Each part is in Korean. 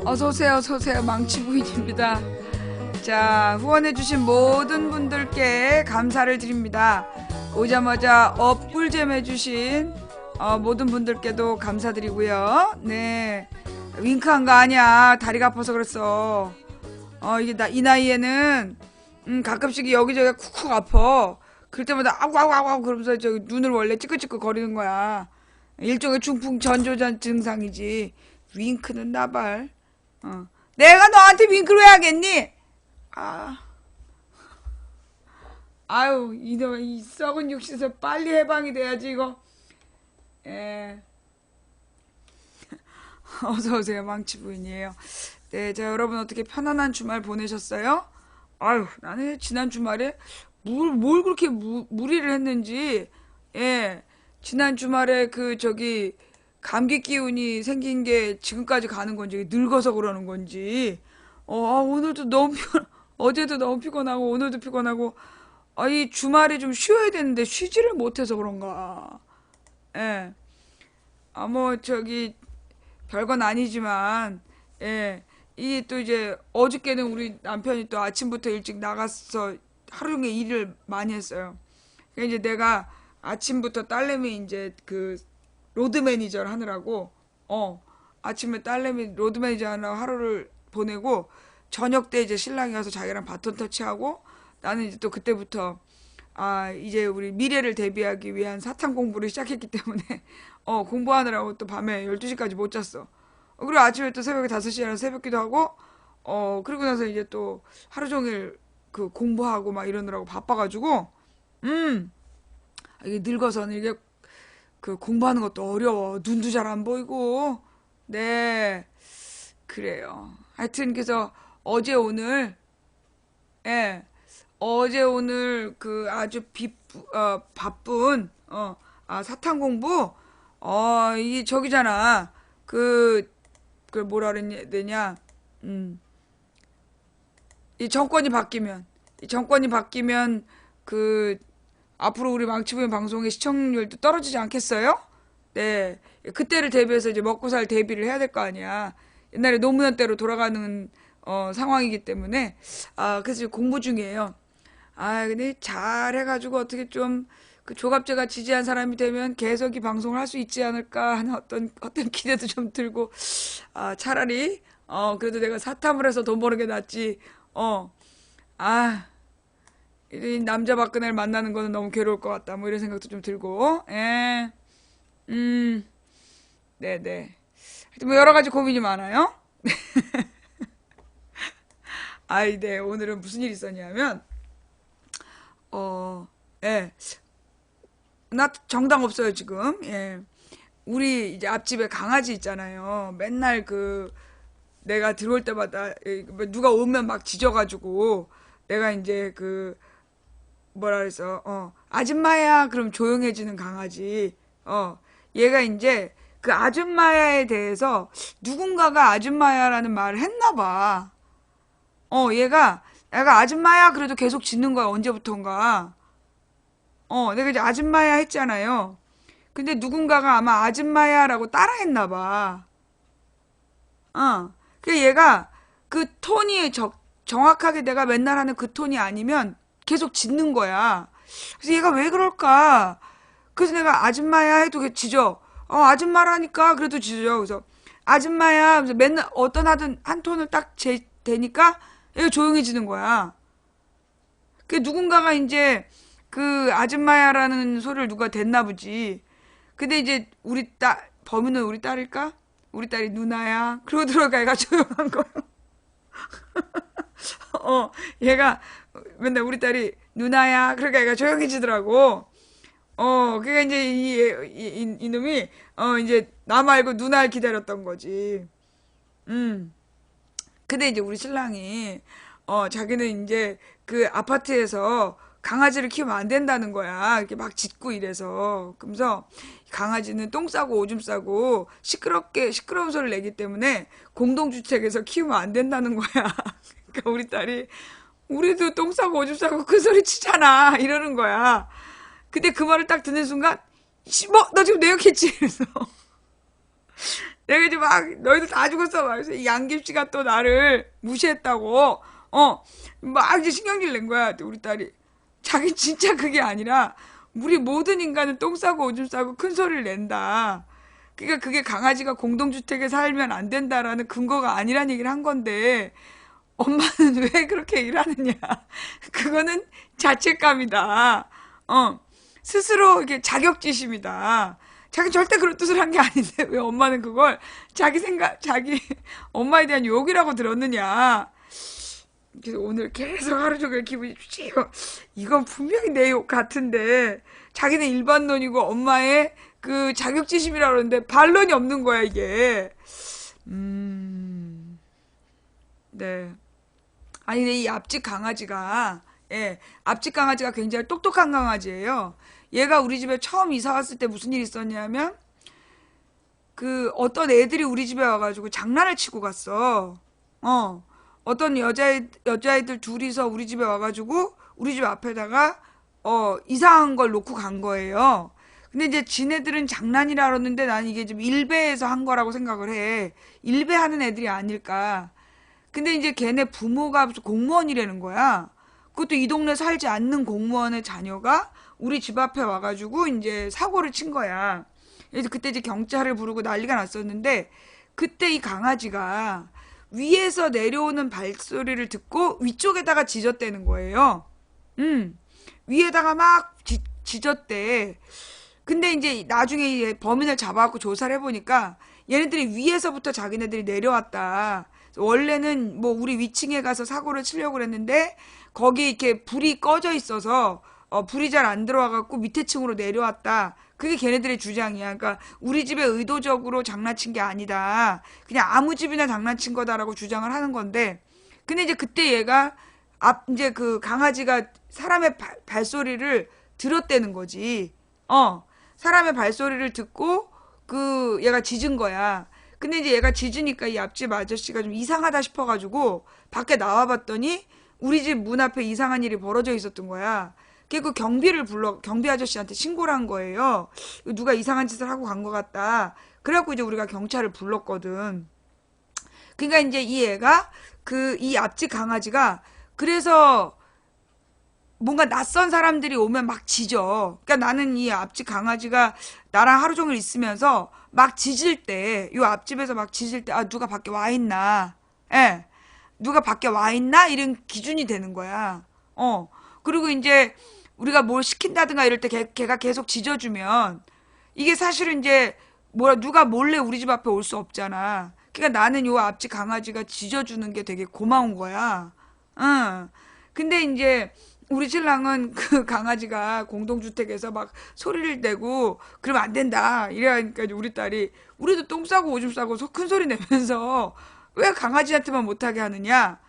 어서오세요, 어서오세요. 망치부인입니다. 자, 후원해주신 모든 분들께 감사를 드립니다. 오자마자 꿀잼 해주신 모든 분들께도 감사드리고요. 네. 윙크한 거 아니야. 다리가 아파서 그랬어. 이게 이 나이에는 가끔씩 여기저기 쿡쿡 아파. 그럴 때마다 아우아우아우 그러면서 저기 눈을 원래 찌끄찌끄 거리는 거야. 일종의 중풍 전조전 증상이지. 윙크는 나발. 내가 너한테 윙크를 왜 하겠니? 아, 아유, 이놈의 이 썩은 육신에서 빨리 해방이 돼야지, 이거. 예. 어서오세요, 망치부인이에요. 네, 자, 여러분 어떻게 편안한 주말 보내셨어요? 아유, 나는 지난 주말에 뭘 그렇게 무리를 했는지, 예. 지난 주말에 감기 기운이 생긴 게 지금까지 가는 건지, 늙어서 그러는 건지, 오늘도 너무 어제도 너무 피곤하고, 오늘도 피곤하고, 이 주말에 좀 쉬어야 되는데 쉬지를 못해서 그런가. 예. 별건 아니지만, 예. 이게 또 이제, 어저께는 우리 남편이 또 아침부터 일찍 나가서 하루 종일 일을 많이 했어요. 그러니까 이제 내가 아침부터 딸내미 이제 로드 매니저를 하느라고, 아침에 딸내미 로드 매니저 하느라고 하루를 보내고, 저녁 때 이제 신랑이 와서 자기랑 바톤 터치하고, 나는 이제 또 그때부터 이제 우리 미래를 대비하기 위한 사탕 공부를 시작했기 때문에 공부하느라고 또 밤에 12시까지 못 잤어. 그리고 아침에 또 새벽에 5시에 일어나서 새벽기도 하고 그리고 나서 이제 또 하루 종일 공부하고 막 이러느라고 바빠가지고 이게 늙어서는 이게 공부하는 것도 어려워. 눈도 잘 안 보이고. 네, 그래요. 하여튼 그래서 어제 오늘 예, 어제 오늘 아주 바쁜 사탕 공부 이 저기잖아. 뭐라 그랬냐 되냐. 이 정권이 바뀌면 앞으로 우리 망치부인 방송의 시청률도 떨어지지 않겠어요? 네. 그때를 대비해서 이제 먹고 살 대비를 해야 될 거 아니야. 옛날에 노무현 때로 돌아가는 상황이기 때문에 그래서 지금 공부 중이에요. 근데 잘 해가지고 어떻게 좀 조갑제가 지지한 사람이 되면 계속 이 방송을 할 수 있지 않을까 하는 어떤 기대도 좀 들고 차라리 그래도 내가 사탐을 해서 돈 버는 게 낫지. 어, 아, 이 남자 박근혜를 만나는 거는 너무 괴로울 것 같다. 뭐 이런 생각도 좀 들고. 예. 음, 네네. 하여튼 뭐 여러 가지 고민이 많아요. 네. 오늘은 무슨 일이 있었냐면, 어, 예. 나 정당 없어요, 지금. 예. 우리 이제 앞집에 강아지 있잖아요. 맨날 내가 들어올 때마다 뭐 누가 오면 막 짖어가지고 내가 이제 뭐라 그래서 아줌마야 그럼 조용해지는 강아지. 얘가 이제 그 아줌마야에 대해서 누군가가 아줌마야라는 말을 했나 봐. 얘가 아줌마야 그래도 계속 짖는 거야, 언제부턴가. 내가 이제 아줌마야 했잖아요. 근데 누군가가 아마 아줌마야라고 따라했나 봐. 얘가 톤이 정확하게 내가 맨날 하는 그 톤이 아니면 계속 짖는 거야. 그래서 얘가 왜 그럴까? 그래서 내가 아줌마야 해도 짖어. 아줌마라니까 그래도 짖어. 그래서 아줌마야. 그래서 맨날 하든 한 톤을 딱 대니까 얘가 조용해지는 거야. 누군가가 이제 아줌마야라는 소리를 누가 댔나 보지. 근데 이제 범인은 우리 딸일까? 우리 딸이 누나야. 그러고 들어가 얘가 조용한 거야. 얘가 맨날 우리 딸이 누나야. 그러니까 얘가 조용해지더라고. 그러니까 이제 이놈이 이제 나 말고 누나를 기다렸던 거지. 음. 근데 이제 우리 신랑이 자기는 이제 아파트에서 강아지를 키우면 안 된다는 거야. 이렇게 막 짖고 이래서. 그러면서 강아지는 똥 싸고 오줌 싸고 시끄러운 소리를 내기 때문에 공동주택에서 키우면 안 된다는 거야. 그러니까 우리 딸이 우리도 똥 싸고 오줌 싸고 그 소리 치잖아. 이러는 거야. 근데 그 말을 딱 듣는 순간 너 지금 내 욕했지? 그래서 내가 이제 막 너희들 다 죽었어 막 그래서 이 양김씨가 또 나를 무시했다고 막 이제 신경질 낸 거야. 우리 딸이 자기 진짜 그게 아니라 우리 모든 인간은 똥 싸고 오줌 싸고 큰 소리를 낸다. 그러니까 그게 강아지가 공동주택에 살면 안 된다라는 근거가 아니란 얘기를 한 건데 엄마는 왜 그렇게 일하느냐. 그거는 자책감이다. 스스로 이게 자격지심이다. 자기 절대 그런 뜻을 한 게 아닌데 왜 엄마는 그걸 자기 엄마에 대한 욕이라고 들었느냐. 그래서 오늘 계속 하루 종일 기분이 찌고 이건 분명히 내 욕 같은데 자기는 일반론이고 엄마의 그 자격지심이라고 그러는데 반론이 없는 거야 이게. 네. 아니 근데 이 앞집 강아지가 앞집 강아지가 굉장히 똑똑한 강아지예요. 얘가 우리 집에 처음 이사 왔을 때 무슨 일이 있었냐면 그 어떤 애들이 우리 집에 와가지고 장난을 치고 갔어. 어떤 여자애들 둘이서 우리 집에 와가지고 우리 집 앞에다가 이상한 걸 놓고 간 거예요. 근데 이제 지네들은 장난이라 그러는데 나는 이게 좀 일배에서 한 거라고 생각을 해. 일배하는 애들이 아닐까. 근데 이제 걔네 부모가 무슨 공무원이라는 거야. 그것도 이 동네 살지 않는 공무원의 자녀가 우리 집 앞에 와가지고 이제 사고를 친 거야. 그래서 그때 이제 경찰을 부르고 난리가 났었는데 그때 이 강아지가 위에서 내려오는 발소리를 듣고 위쪽에다가 짖었대는 거예요. 위에다가 막 짖었대. 근데 이제 나중에 범인을 잡아갖고 조사를 해보니까 얘네들이 위에서부터 자기네들이 내려왔다. 원래는 뭐 우리 위층에 가서 사고를 치려고 그랬는데 거기 이렇게 불이 꺼져 있어서 불이 잘 안 들어와갖고 밑에 층으로 내려왔다. 그게 걔네들의 주장이야. 그러니까 우리 집에 의도적으로 장난친 게 아니다. 그냥 아무 집이나 장난친 거다라고 주장을 하는 건데 근데 이제 그때 얘가 이제 그 강아지가 사람의 발소리를 들었다는 거지. 사람의 발소리를 듣고 그 얘가 짖은 거야. 근데 이제 얘가 짖으니까 이 앞집 아저씨가 좀 이상하다 싶어가지고 밖에 나와봤더니 우리 집 문 앞에 이상한 일이 벌어져 있었던 거야. 그리고 경비 아저씨한테 신고를 한 거예요. 누가 이상한 짓을 하고 간 것 같다. 그래갖고 이제 우리가 경찰을 불렀거든. 그러니까 이제 이 애가 이 앞집 강아지가 그래서 뭔가 낯선 사람들이 오면 막 짖어. 그러니까 나는 이 앞집 강아지가 나랑 하루 종일 있으면서 막 짖을 때, 요 앞집에서 막 짖을 때, 아, 누가 밖에 와 있나? 예. 누가 밖에 와 있나? 이런 기준이 되는 거야. 그리고 이제 우리가 뭘 시킨다든가 이럴 때 걔가 계속 짖어주면 이게 사실은 이제 누가 몰래 우리 집 앞에 올 수 없잖아. 그러니까 나는 요 앞집 강아지가 짖어주는 게 되게 고마운 거야. 응. 근데 이제 우리 신랑은 그 강아지가 공동주택에서 막 소리를 내고 그러면 안 된다. 이래니까 우리 딸이 우리도 똥 싸고 오줌 싸고 큰 소리 내면서 왜 강아지한테만 못하게 하느냐?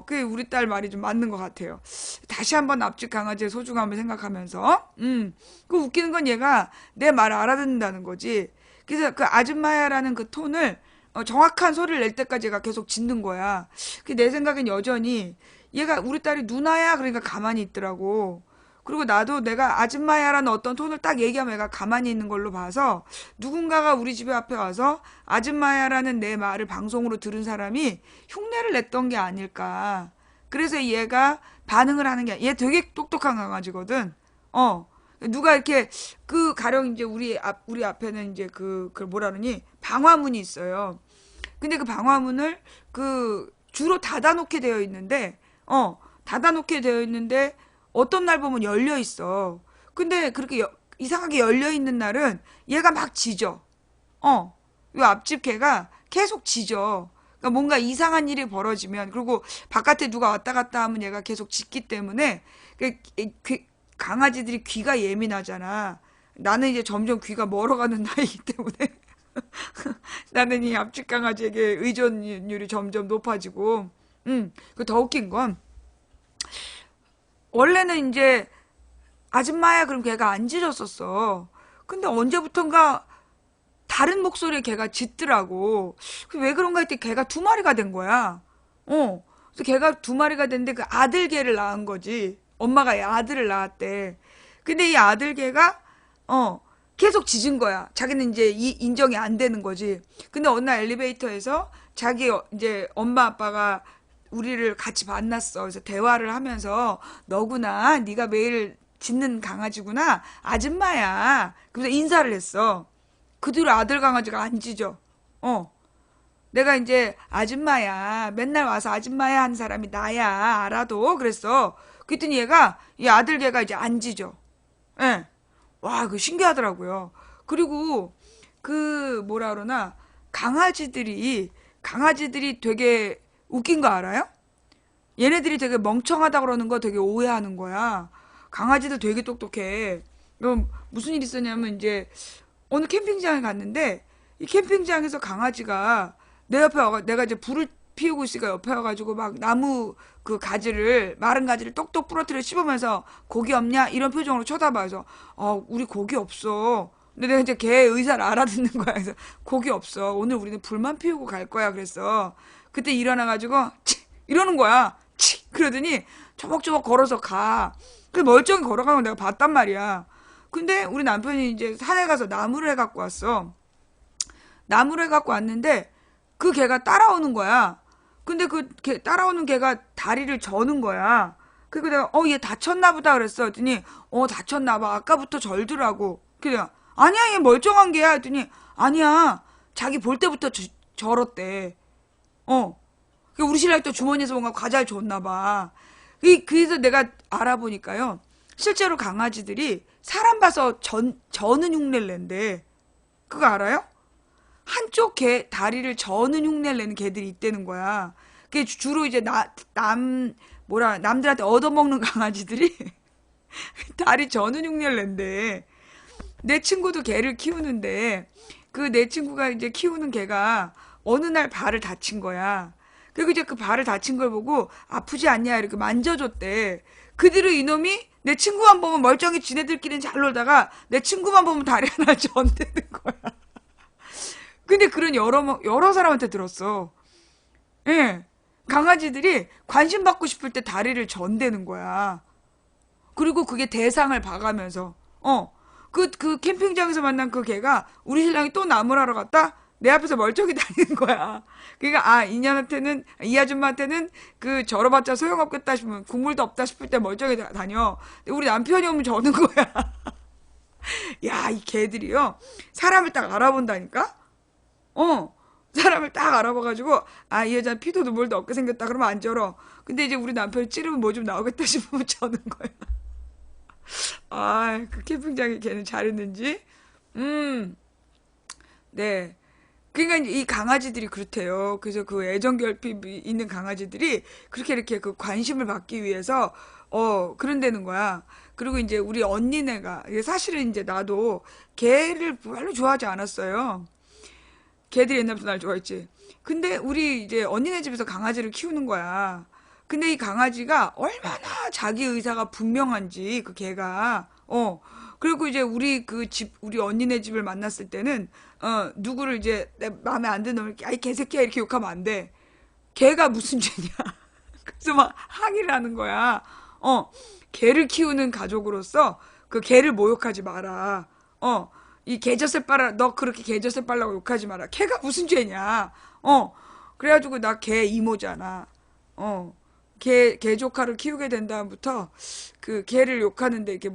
그게 우리 딸 말이 좀 맞는 것 같아요. 다시 한번 앞집 강아지의 소중함을 생각하면서, 그 웃기는 건 얘가 내 말 알아듣는다는 거지. 그래서 그 아줌마야라는 그 톤을 정확한 소리를 낼 때까지 얘가 계속 짖는 거야. 내 생각엔 여전히 얘가 우리 딸이 누나야 그러니까 가만히 있더라고. 그리고 나도 내가 아줌마야라는 어떤 톤을 딱 얘기하면 얘가 가만히 있는 걸로 봐서 누군가가 우리 집에 앞에 와서 아줌마야라는 내 말을 방송으로 들은 사람이 흉내를 냈던 게 아닐까. 그래서 얘가 반응을 하는 게 얘 되게 똑똑한 강아지거든. 누가 이렇게 가령 이제 우리 앞에는 이제 그 뭐라 그러니 방화문이 있어요. 근데 그 방화문을 주로 닫아놓게 되어 있는데 닫아놓게 되어 있는데 어떤 날 보면 열려 있어. 근데 그렇게 이상하게 열려 있는 날은 얘가 막 짖어. 요 앞집 개가 계속 짖어. 그러니까 뭔가 이상한 일이 벌어지면 그리고 바깥에 누가 왔다 갔다 하면 얘가 계속 짖기 때문에 강아지들이 귀가 예민하잖아. 나는 이제 점점 귀가 멀어가는 나이기 때문에 나는 이 앞집 강아지에게 의존율이 점점 높아지고 더 웃긴 건 원래는 이제 아줌마야 그럼 걔가 안 짖었었어. 근데 언제부턴가 다른 목소리에 걔가 짖더라고. 왜 그런가 했더니 걔가 두 마리가 된 거야. 그래서 걔가 두 마리가 됐는데 그 아들 개를 낳은 거지. 엄마가 이 아들을 낳았대. 근데 이 아들 개가 계속 짖은 거야. 자기는 이제 인정이 안 되는 거지. 근데 어느 날 엘리베이터에서 자기 이제 엄마 아빠가 우리를 같이 만났어. 그래서 대화를 하면서 너구나, 네가 매일 짖는 강아지구나, 아줌마야. 그래서 인사를 했어. 그 뒤로 아들 강아지가 안 짖어. 어. 내가 이제 아줌마야, 맨날 와서 아줌마야 하는 사람이 나야, 알아도. 그랬어. 그랬더니 얘가, 이 아들 걔가 이제 안 짖어. 예. 와, 그 신기하더라고요. 그리고 그 뭐라 그러나 강아지들이 되게 웃긴 거 알아요? 얘네들이 되게 멍청하다 그러는 거 되게 오해하는 거야. 강아지들 되게 똑똑해. 그럼 무슨 일 있었냐면 이제 어느 캠핑장에 갔는데 이 캠핑장에서 강아지가 내 옆에 와가 내가 이제 불을 피우고 있으니까 옆에 와가지고 막 나무 그 가지를 마른 가지를 똑똑 부러뜨려 씹으면서 고기 없냐 이런 표정으로 쳐다봐서 우리 고기 없어. 근데 내가 이제 걔 의사를 알아듣는 거야. 그래서 고기 없어. 오늘 우리는 불만 피우고 갈 거야. 그랬어. 그때 일어나가지고 치! 이러는 거야. 치! 그러더니 조목조목 걸어서 가. 그 멀쩡히 걸어가는 거 내가 봤단 말이야. 근데 우리 남편이 이제 산에 가서 나무를 해갖고 왔어. 나무를 해갖고 왔는데 그 개가 따라오는 거야. 근데 그 개, 따라오는 개가 다리를 저는 거야. 그리고 내가 얘 다쳤나 보다 그랬어. 했더니 다쳤나 봐. 아까부터 절더라고. 그래 아니야 얘 멀쩡한 개야. 했더니 아니야 자기 볼 때부터 절었대. 우리 신랑이 또 주머니에서 뭔가 과자를 줬나 봐. 그래서 내가 알아보니까요. 실제로 강아지들이 사람 봐서 저는 흉내를 낸대. 그거 알아요? 한쪽 개 다리를 저는 흉내를 내는 개들이 있다는 거야. 그게 주로 이제 남들한테 얻어먹는 강아지들이 다리 저는 흉내를 낸대. 내 친구도 개를 키우는데 그 내 친구가 이제 키우는 개가 어느 날 발을 다친 거야. 그리고 이제 그 발을 다친 걸 보고 아프지 않냐 이렇게 만져줬대. 그 뒤로 이놈이 내 친구만 보면 멀쩡히 지네들끼리는 잘 놀다가 내 친구만 보면 다리 하나 전대는 거야. 근데 그런 여러 사람한테 들었어. 예. 강아지들이 관심 받고 싶을 때 다리를 전대는 거야. 그리고 그게 대상을 봐가면서, 그 캠핑장에서 만난 그 개가 우리 신랑이 또 나무를 하러 갔다? 내 앞에서 멀쩡히 다니는 거야. 그러니까, 이 아줌마한테는 그 절어봤자 소용없겠다 싶으면, 국물도 없다 싶을 때 멀쩡히 다녀. 근데 우리 남편이 오면 저는 거야. 야, 이 개들이요. 사람을 딱 알아본다니까? 사람을 딱 알아봐가지고, 이 여자 피도 눈물도 없게 생겼다. 그러면 안 절어. 근데 이제 우리 남편이 찌르면 뭐 좀 나오겠다 싶으면 저는 거야. 그 캠핑장에 걔는 잘했는지. 네. 그러니까 이 강아지들이 그렇대요. 그래서 그 애정결핍이 있는 강아지들이 그렇게 이렇게 그 관심을 받기 위해서, 그런다는 거야. 그리고 이제 우리 언니네가, 이게 사실은 이제 나도 개를 별로 좋아하지 않았어요. 걔들이 옛날부터 날 좋아했지. 근데 우리 이제 언니네 집에서 강아지를 키우는 거야. 근데 이 강아지가 얼마나 자기 의사가 분명한지 그 개가 그리고 이제 우리 언니네 집을 만났을 때는 누구를 이제 내 마음에 안 드는 놈을 아이 개새끼야 이렇게 욕하면 안 돼. 개가 무슨 죄냐. 그래서 막 항의를 하는 거야. 개를 키우는 가족으로서 그 개를 모욕하지 마라. 이 개젖을 빨아, 너 그렇게 개젖을 빨라고 욕하지 마라. 개가 무슨 죄냐. 그래가지고 나 개 이모잖아. 개 조카를 키우게 된 다음부터 그 개를 욕하는데 이게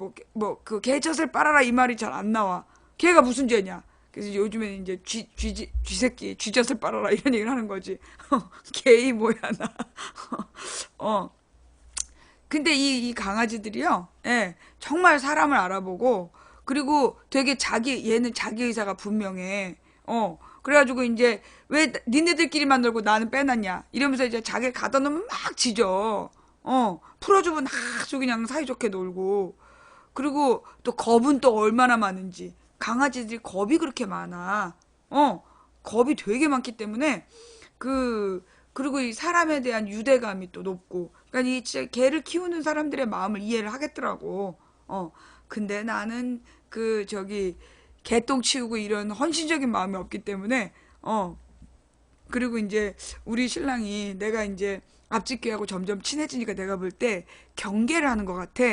그 개젖을 빨아라 이 말이 잘 안 나와. 개가 무슨 죄냐. 그래서 요즘에는 이제 쥐새끼, 쥐젖을 빨아라 이런 얘기를 하는 거지. 개 이모야 나. 근데 이 강아지들이요, 예, 정말 사람을 알아보고, 그리고 되게 얘는 자기 의사가 분명해. 그래가지고 이제, 왜 니네들끼리만 놀고 나는 빼놨냐. 이러면서 이제 자기를 가다 놓으면 막 짖어. 풀어주면 아주 그냥 사이좋게 놀고. 그리고 또 겁은 또 얼마나 많은지. 강아지들이 겁이 그렇게 많아. 겁이 되게 많기 때문에, 그리고 이 사람에 대한 유대감이 또 높고. 그러니까 이 진짜 개를 키우는 사람들의 마음을 이해를 하겠더라고. 근데 나는 개똥 치우고 이런 헌신적인 마음이 없기 때문에, 그리고 이제 우리 신랑이 내가 이제 앞집개하고 점점 친해지니까 내가 볼 때 경계를 하는 것 같아.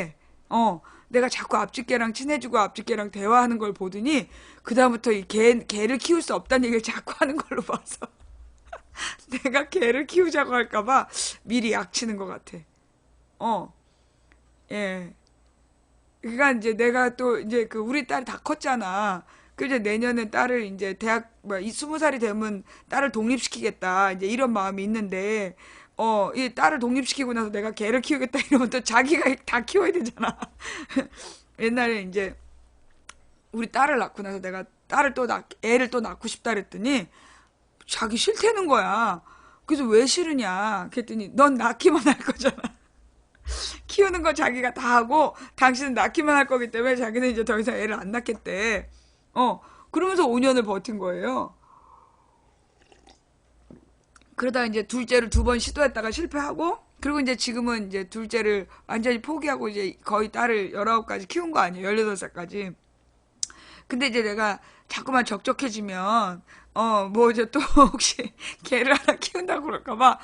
내가 자꾸 앞집개랑 친해지고 앞집개랑 대화하는 걸 보더니 그다음부터 이 개를 키울 수 없다는 얘기를 자꾸 하는 걸로 봐서 내가 개를 키우자고 할까봐 미리 약치는 것 같아. 어, 예. 그러니까 이제 내가 또 이제 그 우리 딸이 다 컸잖아. 그 이제 내년에 딸을 이제 대학 뭐이 20살이 되면 딸을 독립시키겠다. 이제 이런 마음이 있는데 이 딸을 독립시키고 나서 내가 개를 키우겠다 이러면 또 자기가 다 키워야 되잖아. 옛날에 이제 우리 딸을 낳고 나서 내가 딸을 또 애를 또 낳고 싶다 그랬더니 자기 싫다는 거야. 그래서 왜 싫으냐? 그랬더니 넌 낳기만 할 거잖아. 키우는 거 자기가 다 하고 당신은 낳기만 할 거기 때문에 자기는 이제 더 이상 애를 안 낳겠대. 그러면서 5년을 버틴 거예요. 그러다 이제 둘째를 2번 시도했다가 실패하고 그리고 이제 지금은 이제 둘째를 완전히 포기하고 이제 거의 딸을 19까지 키운 거 아니에요. 18살까지. 근데 이제 내가 자꾸만 적적해지면 뭐 이제 또 혹시 개를 하나 키운다고 그럴까봐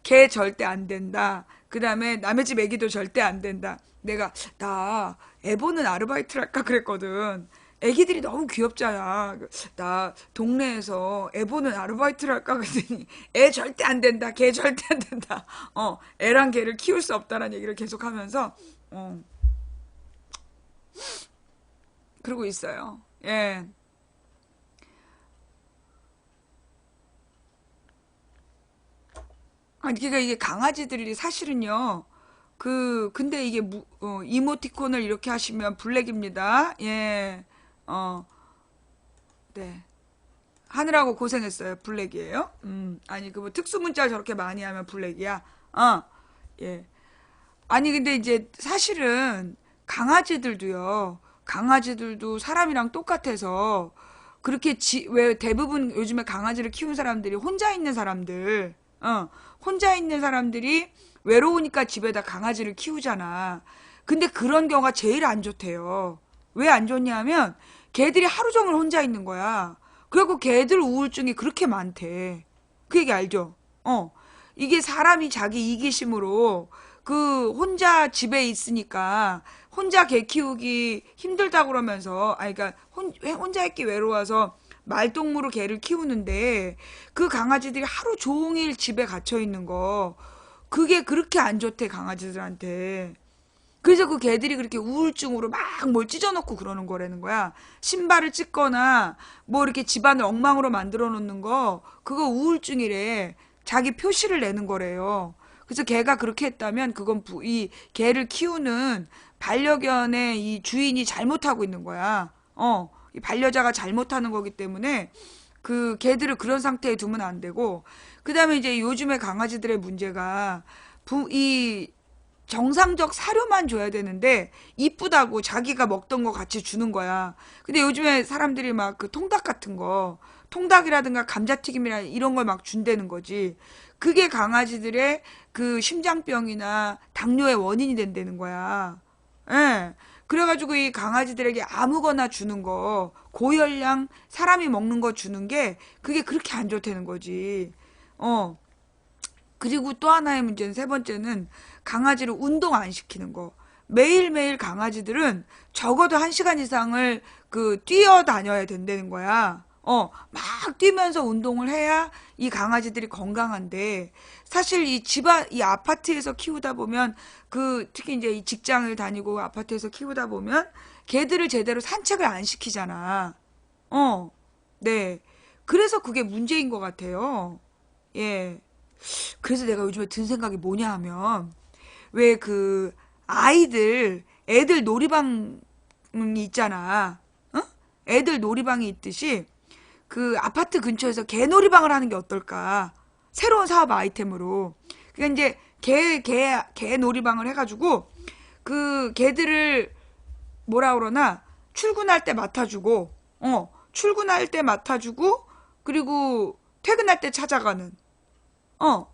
개 절대 안 된다. 그 다음에 남의 집 애기도 절대 안 된다. 내가 나 애 보는 아르바이트를 할까 그랬거든. 애기들이 너무 귀엽잖아. 나 동네에서 애 보는 아르바이트를 할까 그랬더니 애 절대 안 된다. 개 절대 안 된다. 애랑 개를 키울 수 없다라는 얘기를 계속 하면서 그러고 있어요. 예. 아니, 그러니까 이게 강아지들이 사실은요, 근데 이게, 이모티콘을 이렇게 하시면 블랙입니다. 예, 어, 네. 하느라고 고생했어요. 블랙이에요. 아니, 그 뭐 특수문자 저렇게 많이 하면 블랙이야. 예. 아니, 근데 이제 사실은 강아지들도 사람이랑 똑같아서, 그렇게 왜 대부분 요즘에 강아지를 키운 사람들이 혼자 있는 사람들이 외로우니까 집에다 강아지를 키우잖아. 근데 그런 경우가 제일 안 좋대요. 왜 안 좋냐면, 걔들이 하루 종일 혼자 있는 거야. 그리고 걔들 우울증이 그렇게 많대. 그 얘기 알죠? 이게 사람이 자기 이기심으로 혼자 집에 있으니까 혼자 개 키우기 힘들다 그러면서 그러니까 혼자 있기 외로워서 말동무로 개를 키우는데 그 강아지들이 하루 종일 집에 갇혀 있는 거 그게 그렇게 안 좋대 강아지들한테. 그래서 그 개들이 그렇게 우울증으로 막 뭘 찢어놓고 그러는 거라는 거야. 신발을 찢거나 뭐 이렇게 집안을 엉망으로 만들어 놓는 거 그거 우울증이래. 자기 표시를 내는 거래요. 그래서 개가 그렇게 했다면 그건 이 개를 키우는 반려견의 이 주인이 잘못하고 있는 거야. 이 반려자가 잘못하는 거기 때문에 그 개들을 그런 상태에 두면 안 되고 그다음에 이제 요즘에 강아지들의 문제가 이 정상적 사료만 줘야 되는데 이쁘다고 자기가 먹던 거 같이 주는 거야. 근데 요즘에 사람들이 막 그 통닭 같은 거, 통닭이라든가 감자튀김이나 이런 걸 막 준다는 거지. 그게 강아지들의 그 심장병이나 당뇨의 원인이 된다는 거야. 예. 그래가지고 이 강아지들에게 아무거나 주는 거, 고열량 사람이 먹는 거 주는 게 그게 그렇게 안 좋다는 거지. 어. 그리고 또 하나의 문제는 세 번째는 강아지를 운동 안 시키는 거. 매일매일 강아지들은 적어도 1시간 이상을 뛰어다녀야 된다는 거야. 막 뛰면서 운동을 해야 이 강아지들이 건강한데, 사실 이 아파트에서 키우다 보면, 특히 이제 이 직장을 다니고 아파트에서 키우다 보면, 개들을 제대로 산책을 안 시키잖아. 어, 네. 그래서 그게 문제인 것 같아요. 예. 그래서 내가 요즘에 든 생각이 뭐냐 하면, 왜 애들 놀이방이 있잖아. 어? 애들 놀이방이 있듯이, 아파트 근처에서 개 놀이방을 하는 게 어떨까? 새로운 사업 아이템으로. 그러니까 이제 개 놀이방을 해가지고, 개들을 뭐라 그러나, 출근할 때 맡아주고, 출근할 때 맡아주고, 그리고 퇴근할 때 찾아가는, 어,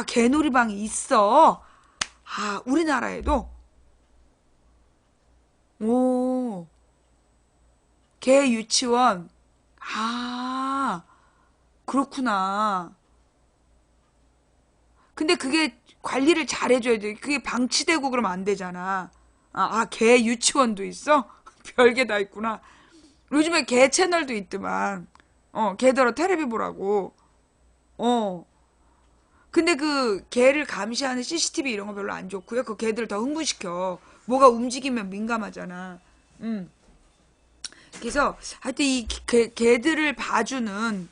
개놀이방이 있어. 우리나라에도? 오, 개 유치원. 아, 그렇구나. 근데 그게 관리를 잘 해줘야 돼. 그게 방치되고 그러면 안 되잖아. 개 유치원도 있어? 별게 다 있구나. 요즘에 개 채널도 있더만. 개더러 테레비 보라고. 어. 근데 그 개를 감시하는 CCTV 이런 거 별로 안 좋고요. 그 개들 더 흥분시켜. 뭐가 움직이면 민감하잖아. 음. 그래서 하여튼 이 개들을 봐주는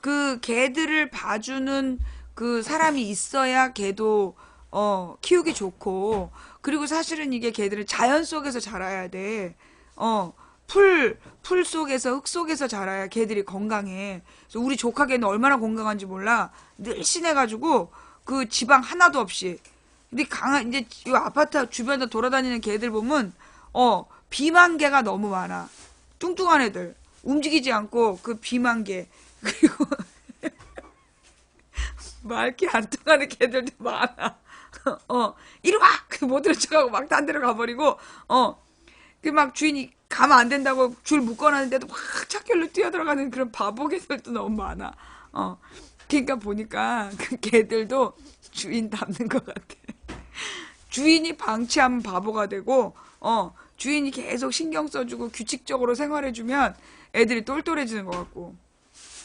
그 개들을 봐주는 그 사람이 있어야 개도 키우기 좋고 그리고 사실은 이게 개들은 자연 속에서 자라야 돼. 어, 풀 속에서 흙 속에서 자라야 개들이 건강해. 그래서 우리 조카 개는 얼마나 건강한지 몰라. 늘씬해가지고 그 지방 하나도 없이. 근데 이제 이 아파트 주변에 돌아다니는 개들 보면 비만 개가 너무 많아. 뚱뚱한 애들 움직이지 않고 그 비만 개 그리고 말귀 안 통하는 개들도 많아. 이리 와! 못 들은 척하고 막 딴 데로 가버리고, 그 막 주인이 가면 안 된다고 줄 묶어놨는데도 막 찾길로 뛰어들어가는 그런 바보 개들도 너무 많아. 그러니까 보니까 그 개들도 주인 닮는 것 같아. 주인이 방치하면 바보가 되고, 주인이 계속 신경 써주고 규칙적으로 생활해주면 애들이 똘똘해지는 것 같고.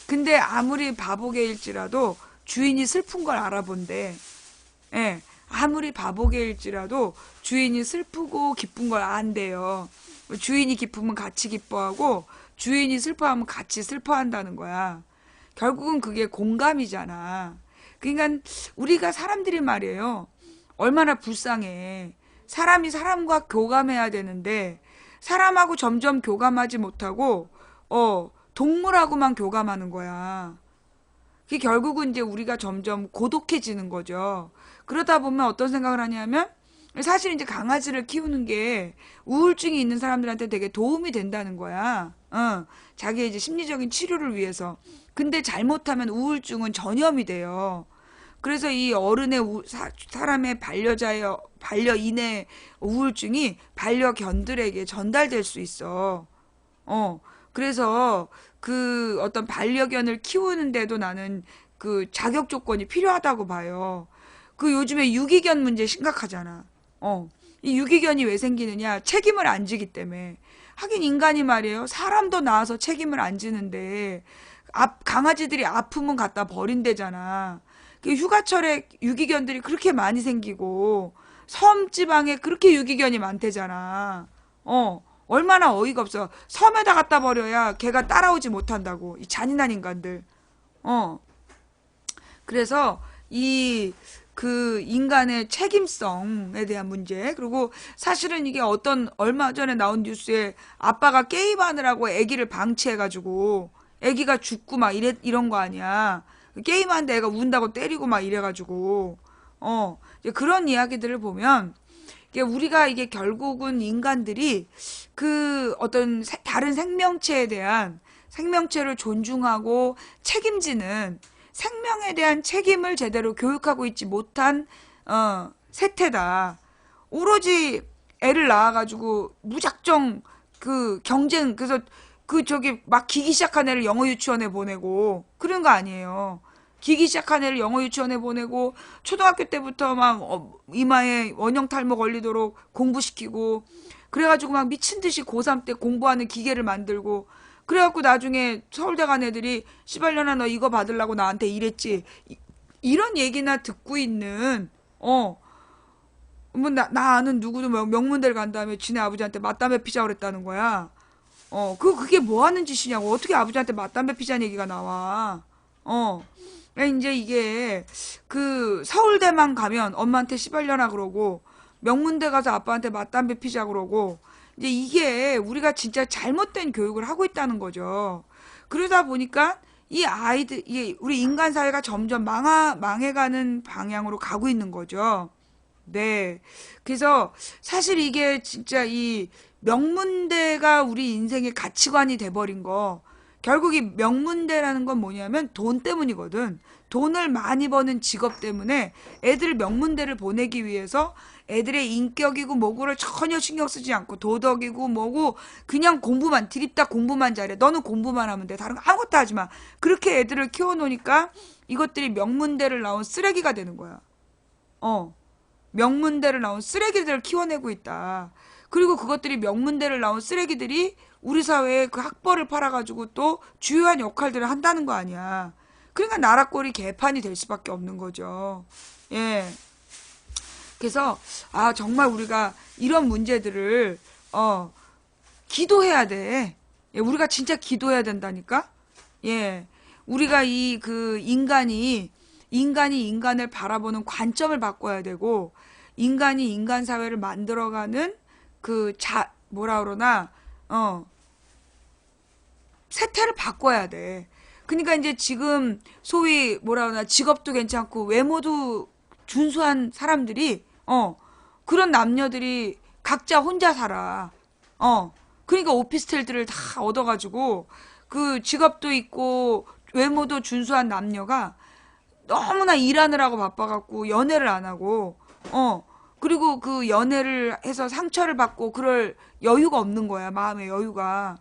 근데 아무리 바보개일지라도 주인이 슬픈 걸 알아본대. 예, 아무리 바보개일지라도 주인이 슬프고 기쁜 걸 안대요. 주인이 기쁘면 같이 기뻐하고 주인이 슬퍼하면 같이 슬퍼한다는 거야. 결국은 그게 공감이잖아. 그러니까 우리가 사람들이 말이에요. 얼마나 불쌍해. 사람이 사람과 교감해야 되는데 사람하고 점점 교감하지 못하고 동물하고만 교감하는 거야. 그게 결국은 이제 우리가 점점 고독해지는 거죠. 그러다 보면 어떤 생각을 하냐면 사실 이제 강아지를 키우는 게 우울증이 있는 사람들한테 되게 도움이 된다는 거야. 자기의 이제 심리적인 치료를 위해서. 근데 잘못하면 우울증은 전염이 돼요. 그래서 이 어른의 사람의 반려인의 우울증이 반려견들에게 전달될 수 있어. 그래서 그 어떤 반려견을 키우는데도 나는 그 자격 조건이 필요하다고 봐요. 그 요즘에 유기견 문제 심각하잖아. 이 유기견이 왜 생기느냐? 책임을 안 지기 때문에. 하긴 인간이 말이에요. 사람도 낳아서 책임을 안 지는데 강아지들이 아프면 갖다 버린대잖아. 그 휴가철에 유기견들이 그렇게 많이 생기고 섬 지방에 그렇게 유기견이 많대잖아. 얼마나 어이가 없어. 섬에다 갖다 버려야 걔가 따라오지 못한다고. 이 잔인한 인간들. 어. 그래서 이 그 인간의 책임성에 대한 문제 그리고 사실은 이게 어떤 얼마 전에 나온 뉴스에 아빠가 게임하느라고 아기를 방치해가지고 아기가 죽고 막 이런 거 아니야. 게임하는데 애가 운다고 때리고 막 이래가지고 이제 그런 이야기들을 보면 이게 우리가 이게 결국은 인간들이 그 어떤 다른 생명체에 대한 생명체를 존중하고 책임지는 생명에 대한 책임을 제대로 교육하고 있지 못한 세태다. 오로지 애를 낳아가지고 무작정 그 경쟁 그래서 그 저기 막 기기 시작한 애를 영어 유치원에 보내고 그런 거 아니에요. 기기 시작한 애를 영어 유치원에 보내고 초등학교 때부터 막 이마에 원형 탈모 걸리도록 공부시키고 그래가지고 막 미친 듯이 고3 때 공부하는 기계를 만들고 그래갖고 나중에 서울대 간 애들이 씨발년아 너 이거 받으려고 나한테 이랬지 이런 얘기나 듣고 있는 뭐 나 아는 누구도 명문대를 간 다음에 지네 아버지한테 맞담배 피자 그랬다는 거야. 그게 뭐 하는 짓이냐고. 어떻게 아버지한테 맞담배 피자는 얘기가 나와. 그러니까 이제 이게 그 서울대만 가면 엄마한테 씨발려나 그러고 명문대 가서 아빠한테 맞담배 피자 그러고 이제 이게 우리가 진짜 잘못된 교육을 하고 있다는 거죠. 그러다 보니까 이 아이들, 우리 인간 사회가 점점 망해가는 방향으로 가고 있는 거죠. 네. 그래서 사실 이게 진짜 이 명문대가 우리 인생의 가치관이 돼버린 거. 결국 이 명문대라는 건 뭐냐면 돈 때문이거든. 돈을 많이 버는 직업 때문에 애들 명문대를 보내기 위해서 애들의 인격이고 뭐고를 전혀 신경 쓰지 않고 도덕이고 뭐고 그냥 공부만 드립다 공부만 잘해. 너는 공부만 하면 돼. 다른 거 아무것도 하지 마. 그렇게 애들을 키워놓으니까 이것들이 명문대를 나온 쓰레기가 되는 거야. 어. 명문대를 나온 쓰레기들을 키워내고 있다. 그리고 그것들이 명문대를 나온 쓰레기들이 우리 사회에 그 학벌을 팔아가지고 또 주요한 역할들을 한다는 거 아니야. 그러니까 나라 꼴이 개판이 될 수밖에 없는 거죠. 예. 그래서 정말 우리가 이런 문제들을 기도해야 돼. 예, 우리가 진짜 기도해야 된다니까. 예. 우리가 이 그 인간이 인간을 바라보는 관점을 바꿔야 되고, 인간이 인간 사회를 만들어가는 뭐라 그러나, 세태를 바꿔야 돼. 그러니까 이제 지금 소위 뭐라 그러나 직업도 괜찮고 외모도 준수한 사람들이, 그런 남녀들이 각자 혼자 살아. 그러니까 오피스텔들을 다 얻어가지고, 그 직업도 있고 외모도 준수한 남녀가 너무나 일하느라고 바빠갖고 연애를 안 하고, 그리고 그 연애를 해서 상처를 받고 그럴 여유가 없는 거야, 마음의 여유가.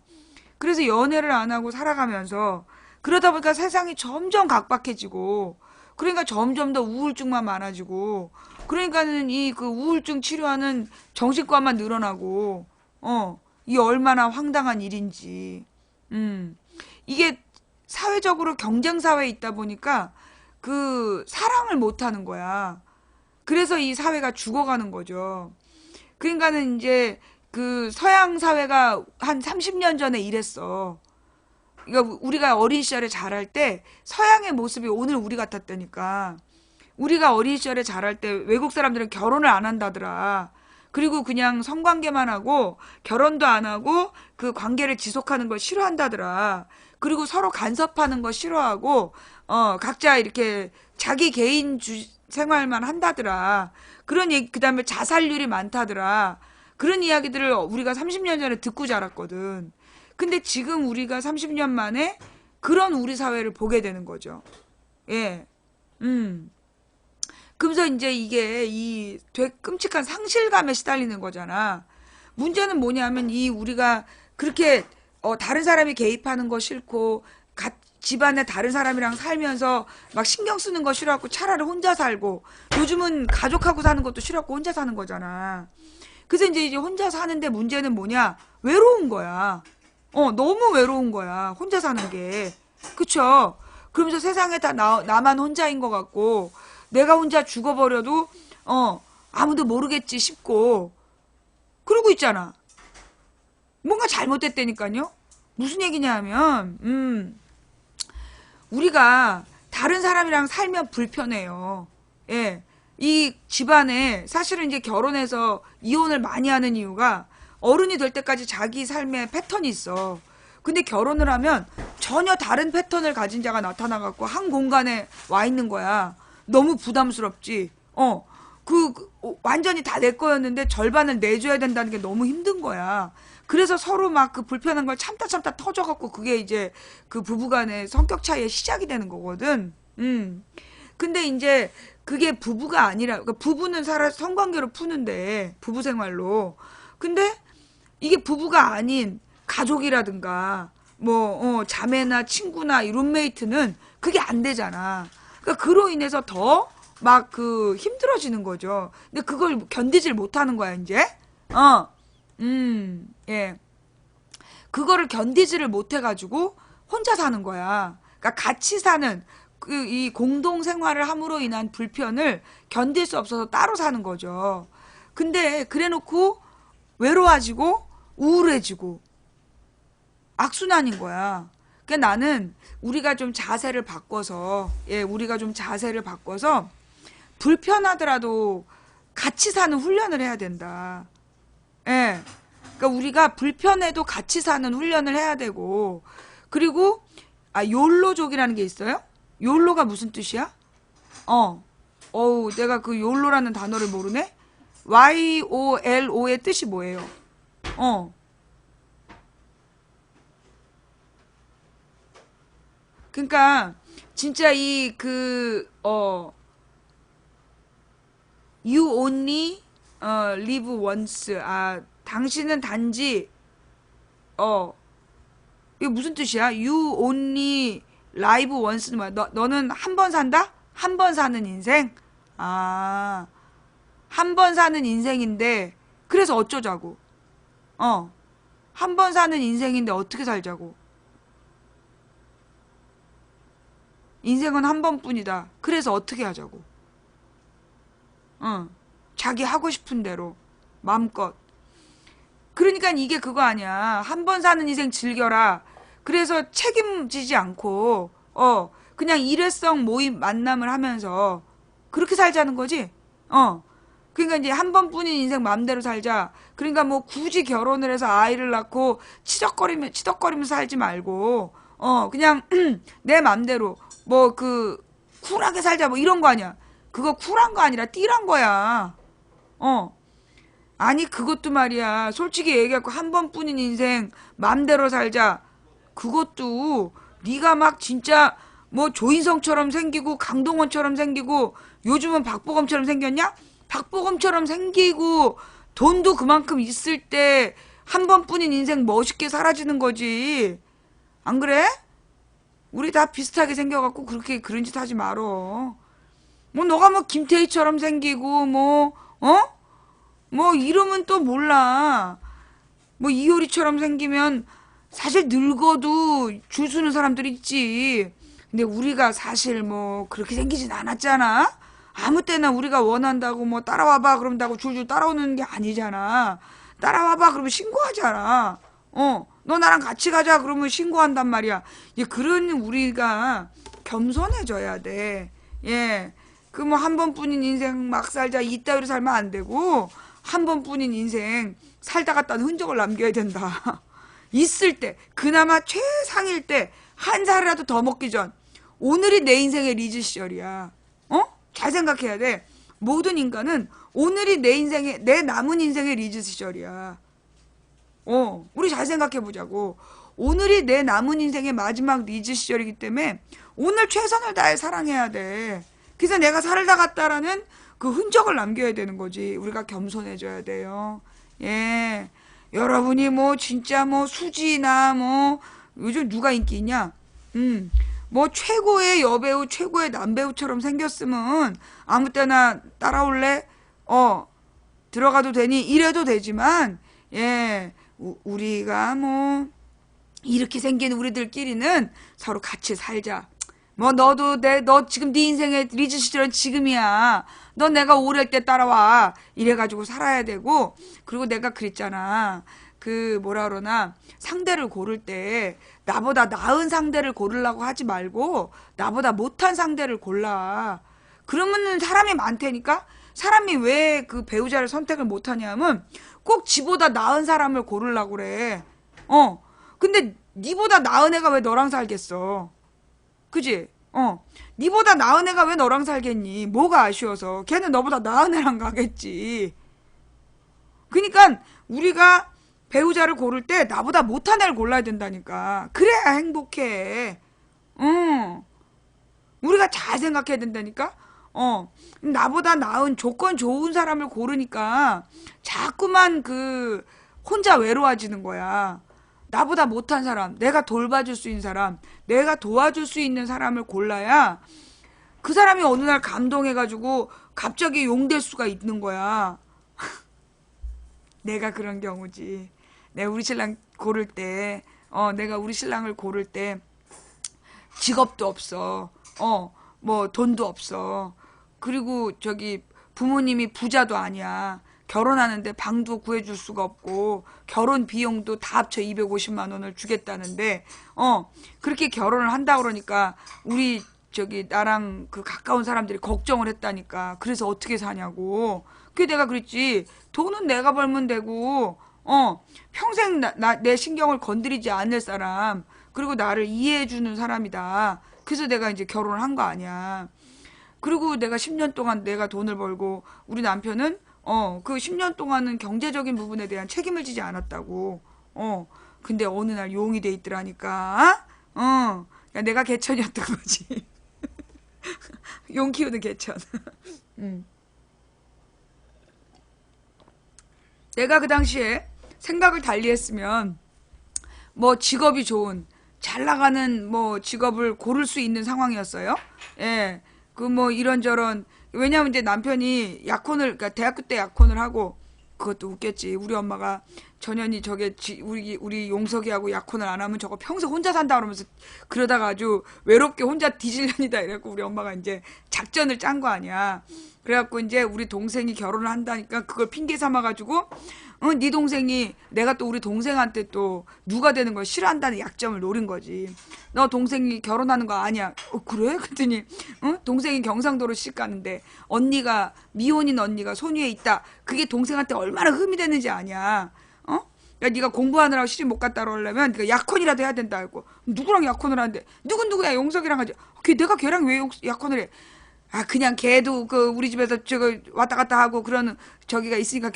그래서 연애를 안 하고 살아가면서, 그러다 보니까 세상이 점점 각박해지고, 그러니까 점점 더 우울증만 많아지고, 그러니까는 이 그 우울증 치료하는 정신과만 늘어나고, 이 얼마나 황당한 일인지. 이게 사회적으로 경쟁사회에 있다 보니까 그 사랑을 못 하는 거야. 그래서 이 사회가 죽어가는 거죠. 그러니까는 이제 그 서양 사회가 한 30년 전에 이랬어. 그러니까 우리가 어린 시절에 자랄 때 서양의 모습이 오늘 우리 같았다니까. 우리가 어린 시절에 자랄 때 외국 사람들은 결혼을 안 한다더라. 그리고 그냥 성관계만 하고 결혼도 안 하고 그 관계를 지속하는 걸 싫어한다더라. 그리고 서로 간섭하는 거 싫어하고 각자 이렇게 자기 개인 생활만 한다더라. 그런 얘기, 그다음에 자살률이 많다더라. 그런 이야기들을 우리가 30년 전에 듣고 자랐거든. 근데 지금 우리가 30년 만에 그런 우리 사회를 보게 되는 거죠. 예. 그러면서 이제 이게 이 되게 끔찍한 상실감에 시달리는 거잖아. 문제는 뭐냐면 이 우리가 그렇게 다른 사람이 개입하는 거 싫고 집안에 다른 사람이랑 살면서 막 신경 쓰는 거 싫어하고 차라리 혼자 살고, 요즘은 가족하고 사는 것도 싫어하고 혼자 사는 거잖아. 그래서 이제 혼자 사는데 문제는 뭐냐? 외로운 거야. 너무 외로운 거야. 혼자 사는 게. 그쵸? 그러면서 세상에 다 나만 혼자인 것 같고, 내가 혼자 죽어버려도 아무도 모르겠지 싶고 그러고 있잖아. 뭔가 잘못됐다니까요. 무슨 얘기냐 하면 우리가 다른 사람이랑 살면 불편해요. 예. 이 집안에 사실은 이제 결혼해서 이혼을 많이 하는 이유가 어른이 될 때까지 자기 삶의 패턴이 있어. 근데 결혼을 하면 전혀 다른 패턴을 가진 자가 나타나갖고 한 공간에 와 있는 거야. 너무 부담스럽지. 완전히 다 내 거였는데 절반을 내줘야 된다는 게 너무 힘든 거야. 그래서 서로 막 그 불편한 걸 참다 터져갖고 그게 이제 그 부부간의 성격 차이의 시작이 되는 거거든. 근데 이제 그게 부부가 아니라, 그러니까 부부는 성관계로 푸는데, 부부 생활로. 근데 이게 부부가 아닌 가족이라든가, 자매나 친구나 이 룸메이트는 그게 안 되잖아. 그러니까 그로 인해서 더 막 힘들어지는 거죠. 근데 그걸 견디질 못하는 거야, 이제. 예. 그거를 견디지를 못해가지고 혼자 사는 거야. 그러니까 같이 사는 이 공동 생활을 함으로 인한 불편을 견딜 수 없어서 따로 사는 거죠. 근데 그래놓고 외로워지고 우울해지고 악순환인 거야. 그러니까 나는 우리가 좀 자세를 바꿔서, 불편하더라도 같이 사는 훈련을 해야 된다. 예. 그러니까 우리가 불편해도 같이 사는 훈련을 해야 되고, 그리고 욜로족이라는 게 있어요? 욜로가 무슨 뜻이야? 내가 그 욜로라는 단어를 모르네? YOLO의 뜻이 뭐예요? 그러니까 진짜 you only live once. 당신은 단지 이게 무슨 뜻이야? You only live once는 뭐야? 너는 한 번 산다? 한 번 사는 인생? 한 한 번 사는 인생인데 그래서 어쩌자고. 한 번 사는 인생인데 어떻게 살자고. 인생은 한 번뿐이다. 그래서 어떻게 하자고. 자기 하고 싶은 대로 마음껏. 그러니까 이게 그거 아니야. 한 번 사는 인생 즐겨라. 그래서 책임지지 않고 그냥 일회성 모임 만남을 하면서 그렇게 살자는 거지. 그러니까 이제 한 번뿐인 인생 마음대로 살자. 그러니까 뭐 굳이 결혼을 해서 아이를 낳고 치덕거리면서 살지 말고 그냥 내 마음대로 뭐 그 쿨하게 살자 뭐 이런 거 아니야. 그거 쿨한 거 아니라 띠란 거야. 아니 그것도 말이야. 솔직히 얘기하고 한 번뿐인 인생 맘대로 살자. 그것도 네가 막 진짜 뭐 조인성처럼 생기고 강동원처럼 생기고 요즘은 박보검처럼 생겼냐? 박보검처럼 생기고 돈도 그만큼 있을 때 한 번뿐인 인생 멋있게 사라지는 거지. 안 그래? 우리 다 비슷하게 생겨갖고 그렇게 그런 짓 하지 말어. 뭐 너가 뭐 김태희처럼 생기고 뭐 이름은 또 몰라. 뭐 이효리처럼 생기면 사실 늙어도 줄 서는 사람들 있지. 근데 우리가 사실 뭐 그렇게 생기진 않았잖아. 아무 때나 우리가 원한다고 뭐 따라와봐 그런다고 줄줄 따라오는 게 아니잖아. 따라와봐 그러면 신고하잖아. 너 나랑 같이 가자 그러면 신고한단 말이야. 예, 그런 우리가 겸손해져야 돼. 예. 그 뭐 한 번뿐인 인생 막 살자 이따위로 살면 안 되고 한 번뿐인 인생 살다 갔다는 흔적을 남겨야 된다. 있을 때 그나마 최상일 때 한 살이라도 더 먹기 전 오늘이 내 인생의 리즈 시절이야. 잘 생각해야 돼. 모든 인간은 오늘이 내 남은 인생의 리즈 시절이야. 우리 잘 생각해 보자고. 오늘이 내 남은 인생의 마지막 리즈 시절이기 때문에 오늘 최선을 다해 사랑해야 돼. 그래서 내가 살다 갔다라는 그 흔적을 남겨야 되는 거지. 우리가 겸손해져야 돼요. 예. 여러분이 뭐 진짜 뭐 수지나 뭐 요즘 누가 인기 있냐? 뭐 최고의 여배우, 최고의 남배우처럼 생겼으면 아무 때나 따라올래? 들어가도 되니? 이래도 되지만 예. 우리가 뭐 이렇게 생긴 우리들끼리는 서로 같이 살자. 뭐 너 지금 네 인생의 리즈 시절은 지금이야. 너 내가 오래 때 따라와. 이래가지고 살아야 되고. 그리고 내가 그랬잖아. 그 뭐라 그러나 상대를 고를 때 나보다 나은 상대를 고르려고 하지 말고 나보다 못한 상대를 골라. 그러면은 사람이 많다니까. 사람이 왜 그 배우자를 선택을 못하냐면 꼭 지보다 나은 사람을 고르려고 그래. 근데 니보다 나은 애가 왜 너랑 살겠어? 그지? 니보다 나은 애가 왜 너랑 살겠니? 뭐가 아쉬워서. 걔는 너보다 나은 애랑 가겠지. 그러니까 우리가 배우자를 고를 때 나보다 못한 애를 골라야 된다니까. 그래야 행복해. 우리가 잘 생각해야 된다니까. 나보다 나은 조건 좋은 사람을 고르니까 자꾸만 그 혼자 외로워지는 거야. 나보다 못한 사람, 내가 돌봐줄 수 있는 사람, 내가 도와줄 수 있는 사람을 골라야 그 사람이 어느 날 감동해가지고 갑자기 용될 수가 있는 거야. 내가 그런 경우지. 내가 우리 신랑 고를 때, 내가 우리 신랑을 고를 때 직업도 없어. 뭐 돈도 없어. 그리고 저기 부모님이 부자도 아니야. 결혼하는데 방도 구해줄 수가 없고 결혼 비용도 다 합쳐 250만 원을 주겠다는데 그렇게 결혼을 한다 그러니까 우리 저기 나랑 그 가까운 사람들이 걱정을 했다니까. 그래서 어떻게 사냐고. 그게 내가 그랬지. 돈은 내가 벌면 되고 평생 내 신경을 건드리지 않을 사람 그리고 나를 이해해주는 사람이다. 그래서 내가 이제 결혼을 한 거 아니야. 그리고 내가 10년 동안 내가 돈을 벌고 우리 남편은 그 10년 동안은 경제적인 부분에 대한 책임을 지지 않았다고. 근데 어느 날 용이 돼 있더라니까. 야, 내가 개천이었던 거지. 용 키우는 개천. 내가 그 당시에 생각을 달리 했으면 뭐 직업이 좋은 잘 나가는 뭐 직업을 고를 수 있는 상황이었어요. 예. 그 뭐 이런저런, 왜냐면 이제 남편이 약혼을, 그러니까 대학교 때 약혼을 하고, 그것도 웃겼지. 우리 엄마가 전현이 저게 우리 용석이하고 약혼을 안 하면 저거 평생 혼자 산다 그러면서 그러다가 아주 외롭게 혼자 뒤질년이다 이래갖고 우리 엄마가 이제 작전을 짠 거 아니야. 그래갖고 이제 우리 동생이 결혼을 한다니까 그걸 핑계 삼아가지고 네 동생이, 내가 또 우리 동생한테 또 누가 되는 걸 싫어한다는 약점을 노린 거지. 너 동생이 결혼하는 거 아니야. 그래? 그랬더니 동생이 경상도로 시집 가는데 언니가, 미혼인 언니가 손위에 있다. 그게 동생한테 얼마나 흠이 되는지 아냐. 야, 네가 공부하느라고 시집 못 갔다 그러려면 네가 약혼이라도 해야 된다 하고. 누구랑 약혼을 하는데? 누구야? 용석이랑 하지. 내가 걔랑 왜 약혼을 해? 아, 그냥 걔도 그 우리 집에서 저거 왔다 갔다 하고 그러는 저기가 있으니까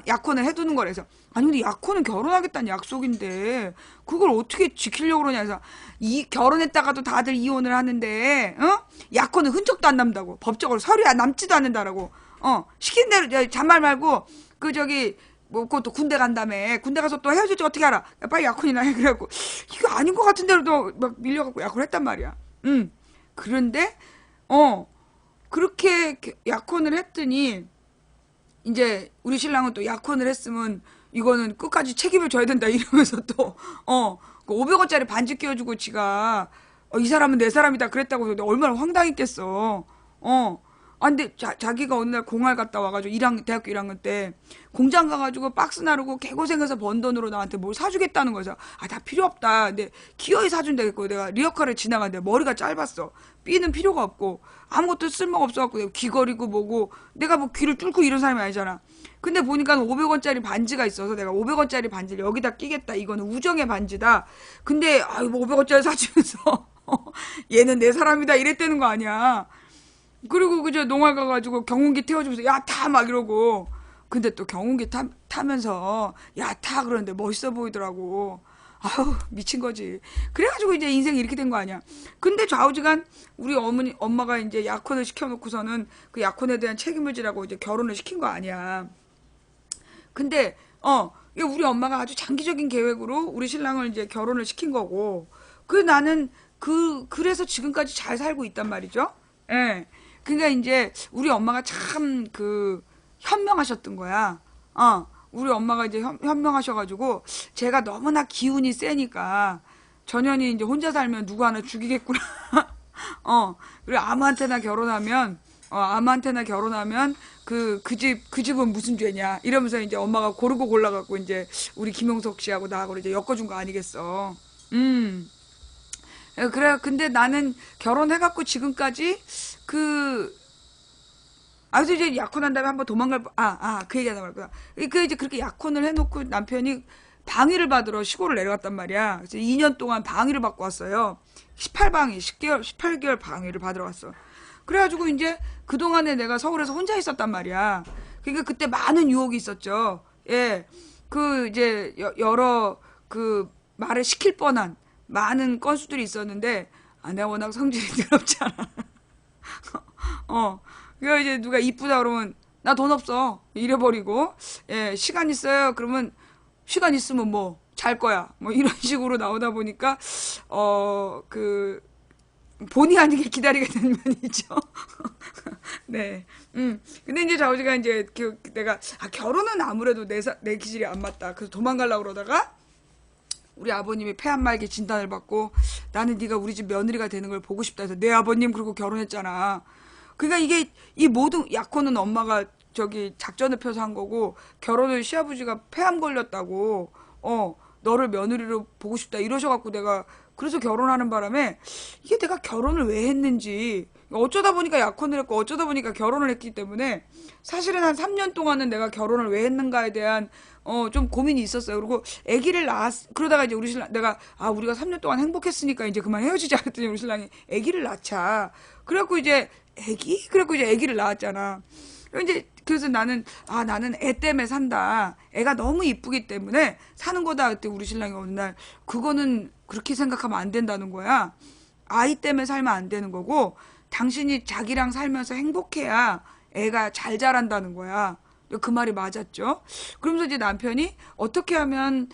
약혼을 해두는 거래서. 아니 근데 약혼은 결혼하겠다는 약속인데 그걸 어떻게 지키려고 그러냐 해서, 이 결혼했다가도 다들 이혼을 하는데 약혼은 흔적도 안 남다고, 법적으로 서류에 남지도 않는다라고. 시킨 대로 잔말 말고 그 저기 뭐 그것도 군대 간다며. 군대 가서 또 헤어질지 어떻게 알아? 야, 빨리 약혼이나 해. 그래갖고 이거 아닌 것 같은데도 막 밀려갖고 약혼을 했단 말이야. 그런데 그렇게 약혼을 했더니 이제 우리 신랑은 또 약혼을 했으면 이거는 끝까지 책임을 져야 된다 이러면서 또 그 500원짜리 반지 끼워주고 지가 이 사람은 내 사람이다 그랬다고. 얼마나 황당했겠어. 근데 자기가 어느 날 공항 갔다 와가지고 대학교 1학년 때 공장 가가지고 박스 나르고 개고생해서 번 돈으로 나한테 뭘 사주겠다는 거죠. 다 필요 없다. 근데 기어이 사준다겠고, 내가 리어카를 지나가는데 머리가 짧았어. 삐는 필요가 없고 아무것도 쓸모가 없어갖고 귀걸이고 뭐고, 내가 뭐 귀를 뚫고 이런 사람이 아니잖아. 근데 보니까 500원짜리 반지가 있어서 내가 500원짜리 반지를 여기다 끼겠다. 이거는 우정의 반지다. 근데 뭐 500원짜리 사주면서 얘는 내 사람이다 이랬다는 거 아니야. 그리고 그저 농활 가가지고 경운기 태워주면서 야 타 막 이러고. 근데 또 경운기 타면서 야 타 그러는데 멋있어 보이더라고. 아우 미친 거지. 그래가지고 이제 인생이 이렇게 된 거 아니야. 근데 좌우지간 우리 엄마가 이제 약혼을 시켜놓고서는 그 약혼에 대한 책임을 지라고 이제 결혼을 시킨 거 아니야. 근데 이게 우리 엄마가 아주 장기적인 계획으로 우리 신랑을 이제 결혼을 시킨 거고, 나는 그래서 지금까지 잘 살고 있단 말이죠. 예. 그러니까 이제 우리 엄마가 참 현명하셨던 거야. 우리 엄마가 이제 현명하셔가지고 제가 너무나 기운이 세니까 전현이 이제 혼자 살면 누구 하나 죽이겠구나. 그리고 아무한테나 결혼하면 그 집은 무슨 죄냐 이러면서 이제 엄마가 고르고 골라갖고 이제 우리 김용석 씨하고 나하고 이제 엮어준 거 아니겠어. 그래. 근데 나는 결혼해갖고 지금까지 그래서 이제 약혼한 다음에 한번 그 얘기 하다 말고요. 이제 그렇게 약혼을 해놓고 남편이 방위를 받으러 시골을 내려갔단 말이야. 그래서 2년 동안 방위를 받고 왔어요. 18개월 방위를 받으러 갔어. 그래가지고 이제 그동안에 내가 서울에서 혼자 있었단 말이야. 그러니까 그때 많은 유혹이 있었죠. 예. 이제 여러 말을 시킬 뻔한 많은 건수들이 있었는데, 내가 워낙 성질이 더럽잖아. 그래서 이제 누가 이쁘다 그러면 나 돈 없어 이래버리고, 예, 시간 있어요 그러면 시간 있으면 뭐 잘 거야 뭐 이런 식으로 나오다 보니까 본의 아니게 기다리게 된 면이죠. 네. 근데 이제 자우지가 이제 내가 결혼은 아무래도 내 기질이 안 맞다. 그래서 도망가려고 그러다가 우리 아버님이 폐암말기 진단을 받고, 나는 네가 우리 집 며느리가 되는 걸 보고 싶다 해서 내 아버님 그러고 결혼했잖아. 그러니까 이게 이 모든 약혼은 엄마가 저기 작전을 펴서 한 거고, 결혼을 시아버지가 폐암 걸렸다고 너를 며느리로 보고 싶다 이러셔갖고 내가 그래서 결혼하는 바람에 이게 내가 결혼을 왜 했는지, 어쩌다 보니까 약혼을 했고 어쩌다 보니까 결혼을 했기 때문에 사실은 한 3년 동안은 내가 결혼을 왜 했는가에 대한 좀 고민이 있었어요. 그리고 그러다가 이제 우리 신랑, 우리가 3년 동안 행복했으니까 이제 그만 헤어지자 했더니 우리 신랑이 아기를 낳자. 그래갖고 이제 아기를 낳았잖아. 그래서 나는 애 때문에 산다. 애가 너무 이쁘기 때문에 사는 거다. 그때 우리 신랑이 어느 날 그거는 그렇게 생각하면 안 된다는 거야. 아이 때문에 살면 안 되는 거고, 당신이 자기랑 살면서 행복해야 애가 잘 자란다는 거야. 그 말이 맞았죠. 그러면서 이제 남편이 어떻게 하면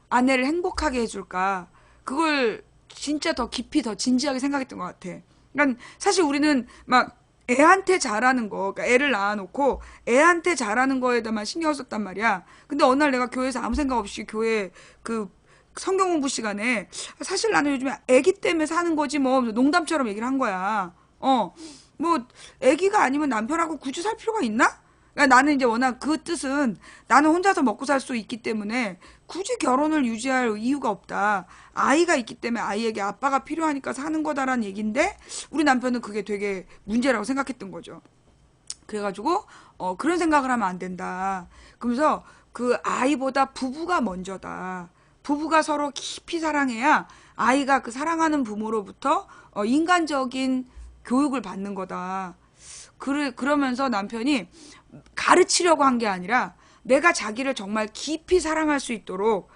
아내를 행복하게 해줄까, 그걸 진짜 더 깊이 더 진지하게 생각했던 것 같아. 그러니까 사실 우리는 막 애한테 잘하는 거, 그러니까 애를 낳아놓고 애한테 잘하는 거에다만 신경 썼단 말이야. 근데 어느 날 내가 교회에서 아무 생각 없이 교회 그 성경 공부 시간에 사실 나는 요즘에 애기 때문에 사는 거지 뭐 농담처럼 얘기를 한 거야. 뭐 애기가 아니면 남편하고 굳이 살 필요가 있나? 그러니까 나는 이제 워낙 그 뜻은 나는 혼자서 먹고 살 수 있기 때문에 굳이 결혼을 유지할 이유가 없다. 아이가 있기 때문에 아이에게 아빠가 필요하니까 사는 거다라는 얘기인데 우리 남편은 그게 되게 문제라고 생각했던 거죠. 그래가지고 그런 생각을 하면 안 된다. 그러면서 그 아이보다 부부가 먼저다. 부부가 서로 깊이 사랑해야 아이가 그 사랑하는 부모로부터 인간적인 교육을 받는 거다. 그러면서 남편이 가르치려고 한 게 아니라 내가 자기를 정말 깊이 사랑할 수 있도록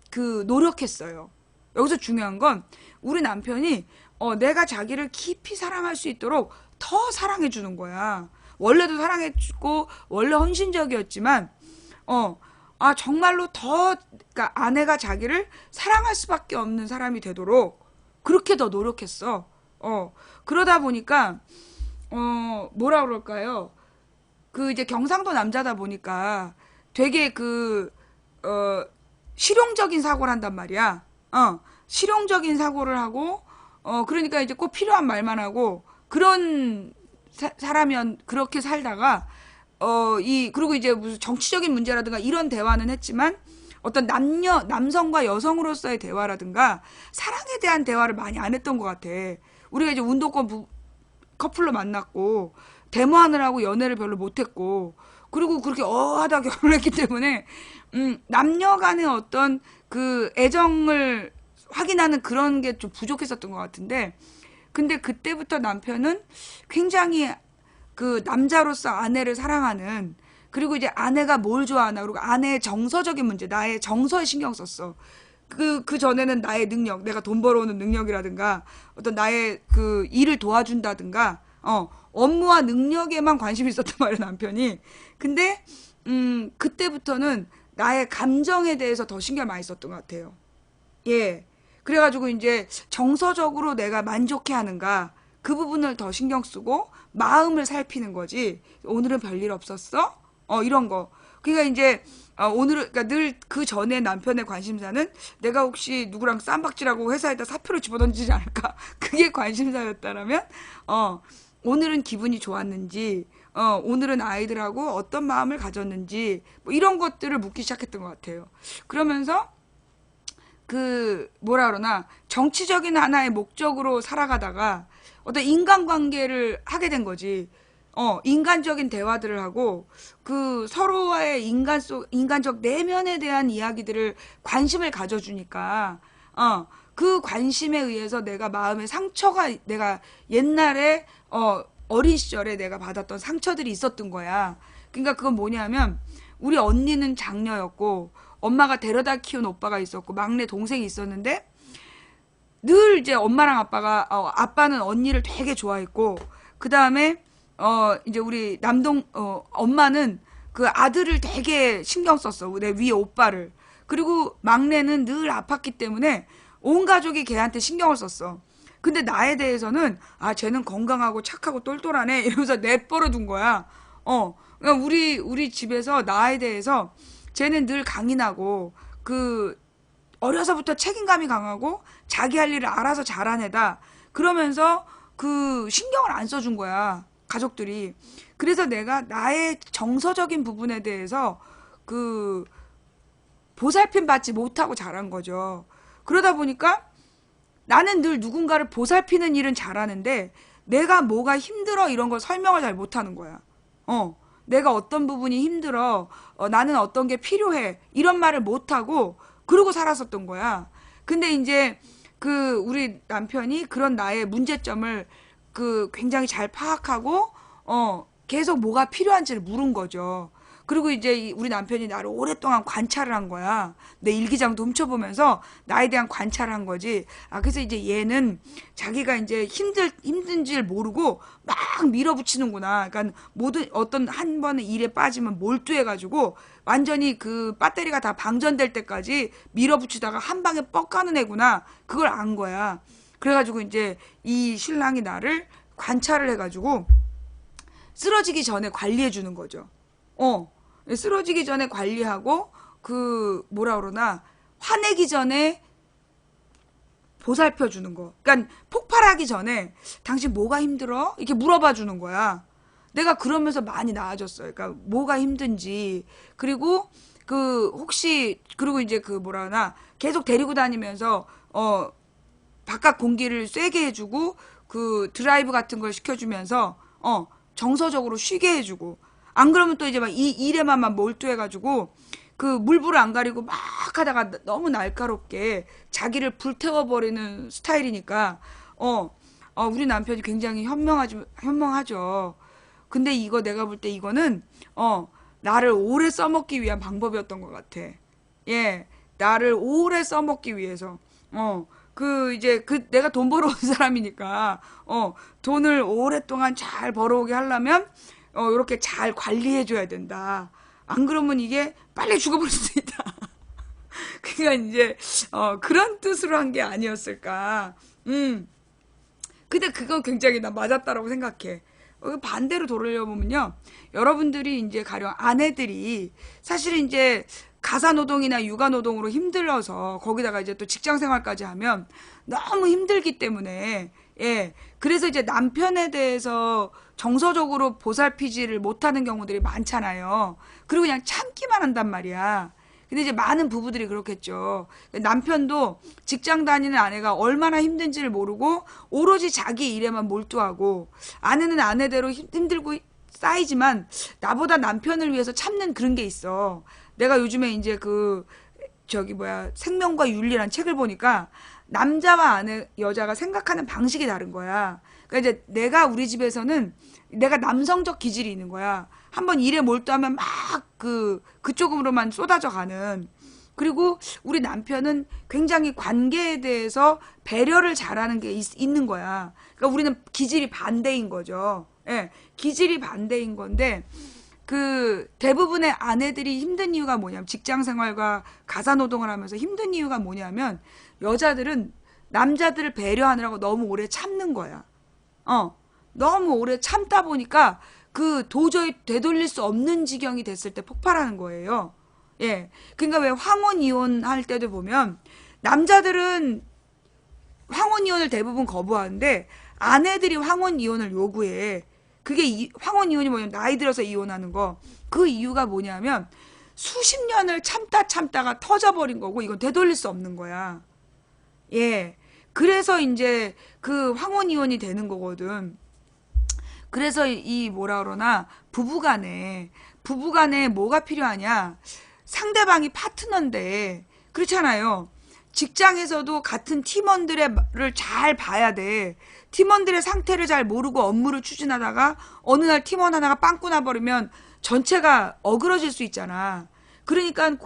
그 노력했어요. 여기서 중요한 건 우리 남편이 내가 자기를 깊이 사랑할 수 있도록 더 사랑해 주는 거야. 원래도 사랑해 주고 원래 헌신적이었지만 정말로 더 그러니까 아내가 자기를 사랑할 수밖에 없는 사람이 되도록 그렇게 더 노력했어. 그러다 보니까 뭐라 그럴까요? 그 이제 경상도 남자다 보니까 되게 실용적인 사고를 한단 말이야. 실용적인 사고를 하고, 그러니까 이제 꼭 필요한 말만 하고, 그런 사람이면 그렇게 살다가, 그리고 이제 무슨 정치적인 문제라든가 이런 대화는 했지만, 어떤 남성과 여성으로서의 대화라든가, 사랑에 대한 대화를 많이 안 했던 것 같아. 우리가 이제 운동권 커플로 만났고, 데모하느라고 연애를 별로 못했고, 그리고 그렇게 하다 결혼했기 때문에, 남녀 간의 어떤 그 애정을 확인하는 그런 게 좀 부족했었던 것 같은데, 근데 그때부터 남편은 굉장히 그 남자로서 아내를 사랑하는, 그리고 이제 아내가 뭘 좋아하나, 그리고 아내의 정서적인 문제, 나의 정서에 신경 썼어. 그 전에는 나의 능력, 내가 돈 벌어오는 능력이라든가, 어떤 나의 그 일을 도와준다든가, 업무와 능력에만 관심이 있었단 말이야, 남편이. 근데, 그때부터는 나의 감정에 대해서 더 신경 많이 썼던 것 같아요. 예. 그래가지고 이제 정서적으로 내가 만족해 하는가, 그 부분을 더 신경 쓰고, 마음을 살피는 거지. 오늘은 별일 없었어? 이런 거. 그러니까 이제, 오늘은, 그러니까 늘 그 전에 남편의 관심사는 내가 혹시 누구랑 쌈박질하고 회사에다 사표를 집어던지지 않을까? 그게 관심사였다라면, 오늘은 기분이 좋았는지, 오늘은 아이들하고 어떤 마음을 가졌는지, 뭐 이런 것들을 묻기 시작했던 것 같아요. 그러면서, 뭐라 그러나, 정치적인 하나의 목적으로 살아가다가 어떤 인간관계를 하게 된 거지. 인간적인 대화들을 하고, 서로와의 인간적 내면에 대한 이야기들을 관심을 가져주니까, 그 관심에 의해서 내가 마음의 상처가, 내가 옛날에, 어린 시절에 내가 받았던 상처들이 있었던 거야. 그러니까 그건 뭐냐면, 우리 언니는 장녀였고, 엄마가 데려다 키운 오빠가 있었고, 막내 동생이 있었는데, 늘 이제 엄마랑 아빠는 언니를 되게 좋아했고, 그 다음에, 이제 우리 엄마는 그 아들을 되게 신경 썼어. 내 위에 오빠를. 그리고 막내는 늘 아팠기 때문에 온 가족이 걔한테 신경을 썼어. 근데 나에 대해서는, 쟤는 건강하고 착하고 똘똘하네. 이러면서 내버려 둔 거야. 그러니까 우리 집에서 나에 대해서 쟤는 늘 강인하고, 어려서부터 책임감이 강하고, 자기 할 일을 알아서 잘한 애다. 그러면서 신경을 안 써준 거야. 가족들이. 그래서 내가 나의 정서적인 부분에 대해서 보살핌 받지 못하고 자란 거죠. 그러다 보니까 나는 늘 누군가를 보살피는 일은 잘하는데 내가 뭐가 힘들어 이런 걸 설명을 잘 못하는 거야. 내가 어떤 부분이 힘들어, 나는 어떤 게 필요해 이런 말을 못하고 그러고 살았었던 거야. 근데 이제 우리 남편이 그런 나의 문제점을 굉장히 잘 파악하고 계속 뭐가 필요한지를 물은 거죠. 그리고 이제 우리 남편이 나를 오랫동안 관찰을 한 거야. 내 일기장도 훔쳐보면서 나에 대한 관찰을 한 거지. 그래서 이제 얘는 자기가 이제 힘든지를 모르고 막 밀어붙이는구나. 그러니까 어떤 한 번의 일에 빠지면 몰두해가지고 완전히 배터리가 다 방전될 때까지 밀어붙이다가 한 방에 뻑 가는 애구나. 그걸 안 거야. 그래가지고 이제 이 신랑이 나를 관찰을 해가지고 쓰러지기 전에 관리해 주는 거죠. 쓰러지기 전에 관리하고 그 뭐라 그러나 화내기 전에 보살펴 주는 거. 그러니까 폭발하기 전에 당신 뭐가 힘들어? 이렇게 물어봐 주는 거야. 내가 그러면서 많이 나아졌어요. 그러니까 뭐가 힘든지. 그리고 그 혹시 그리고 이제 그 뭐라 하나 계속 데리고 다니면서 바깥 공기를 쐬게 해주고 그 드라이브 같은 걸 시켜주면서 정서적으로 쉬게 해주고 안 그러면 또 이제 막 이 일에만 몰두해가지고 그 물불을 안 가리고 막 하다가 너무 날카롭게 자기를 불태워버리는 스타일이니까 우리 남편이 굉장히 현명하죠. 근데 이거 내가 볼 때 이거는 나를 오래 써먹기 위한 방법이었던 것 같아. 예, 나를 오래 써먹기 위해서. 이제 내가 돈 벌어온 사람이니까 돈을 오랫동안 잘 벌어오게 하려면 이렇게 잘 관리해줘야 된다. 안 그러면 이게 빨리 죽어버릴 수 있다. 그러니까 이제 그런 뜻으로 한 게 아니었을까. 근데 그건 굉장히 나 맞았다라고 생각해. 반대로 돌려보면요. 여러분들이 이제 가령 아내들이 사실 이제 가사노동이나 육아노동으로 힘들어서 거기다가 이제 또 직장생활까지 하면 너무 힘들기 때문에 예. 그래서 이제 남편에 대해서 정서적으로 보살피지를 못하는 경우들이 많잖아요. 그리고 그냥 참기만 한단 말이야. 근데 이제 많은 부부들이 그렇겠죠. 남편도 직장 다니는 아내가 얼마나 힘든지를 모르고 오로지 자기 일에만 몰두하고 아내는 아내대로 힘들고 쌓이지만 나보다 남편을 위해서 참는 그런 게 있어. 내가 요즘에 이제 생명과 윤리란 책을 보니까 남자와 여자가 생각하는 방식이 다른 거야. 그러니까 이제 내가 우리 집에서는 내가 남성적 기질이 있는 거야. 한번 일에 몰두하면 막 그쪽으로만 쏟아져 가는. 그리고 우리 남편은 굉장히 관계에 대해서 배려를 잘하는 게 있는 거야. 그러니까 우리는 기질이 반대인 거죠. 예, 기질이 반대인 건데, 대부분의 아내들이 힘든 이유가 뭐냐면, 직장 생활과 가사 노동을 하면서 힘든 이유가 뭐냐면, 여자들은 남자들을 배려하느라고 너무 오래 참는 거야. 너무 오래 참다 보니까 도저히 되돌릴 수 없는 지경이 됐을 때 폭발하는 거예요. 예. 그러니까 왜 황혼 이혼할 때도 보면 남자들은 황혼 이혼을 대부분 거부하는데 아내들이 황혼 이혼을 요구해. 그게 황혼 이혼이 뭐냐면 나이 들어서 이혼하는 거. 그 이유가 뭐냐면 수십 년을 참다가 터져버린 거고 이건 되돌릴 수 없는 거야. 예. 그래서 이제 황혼 이혼이 되는 거거든. 그래서 뭐라 그러나 부부간에 뭐가 필요하냐? 상대방이 파트너인데 그렇잖아요. 직장에서도 같은 팀원들을 잘 봐야 돼. 팀원들의 상태를 잘 모르고 업무를 추진하다가 어느 날 팀원 하나가 빵꾸 나버리면 전체가 어그러질 수 있잖아. 그러니까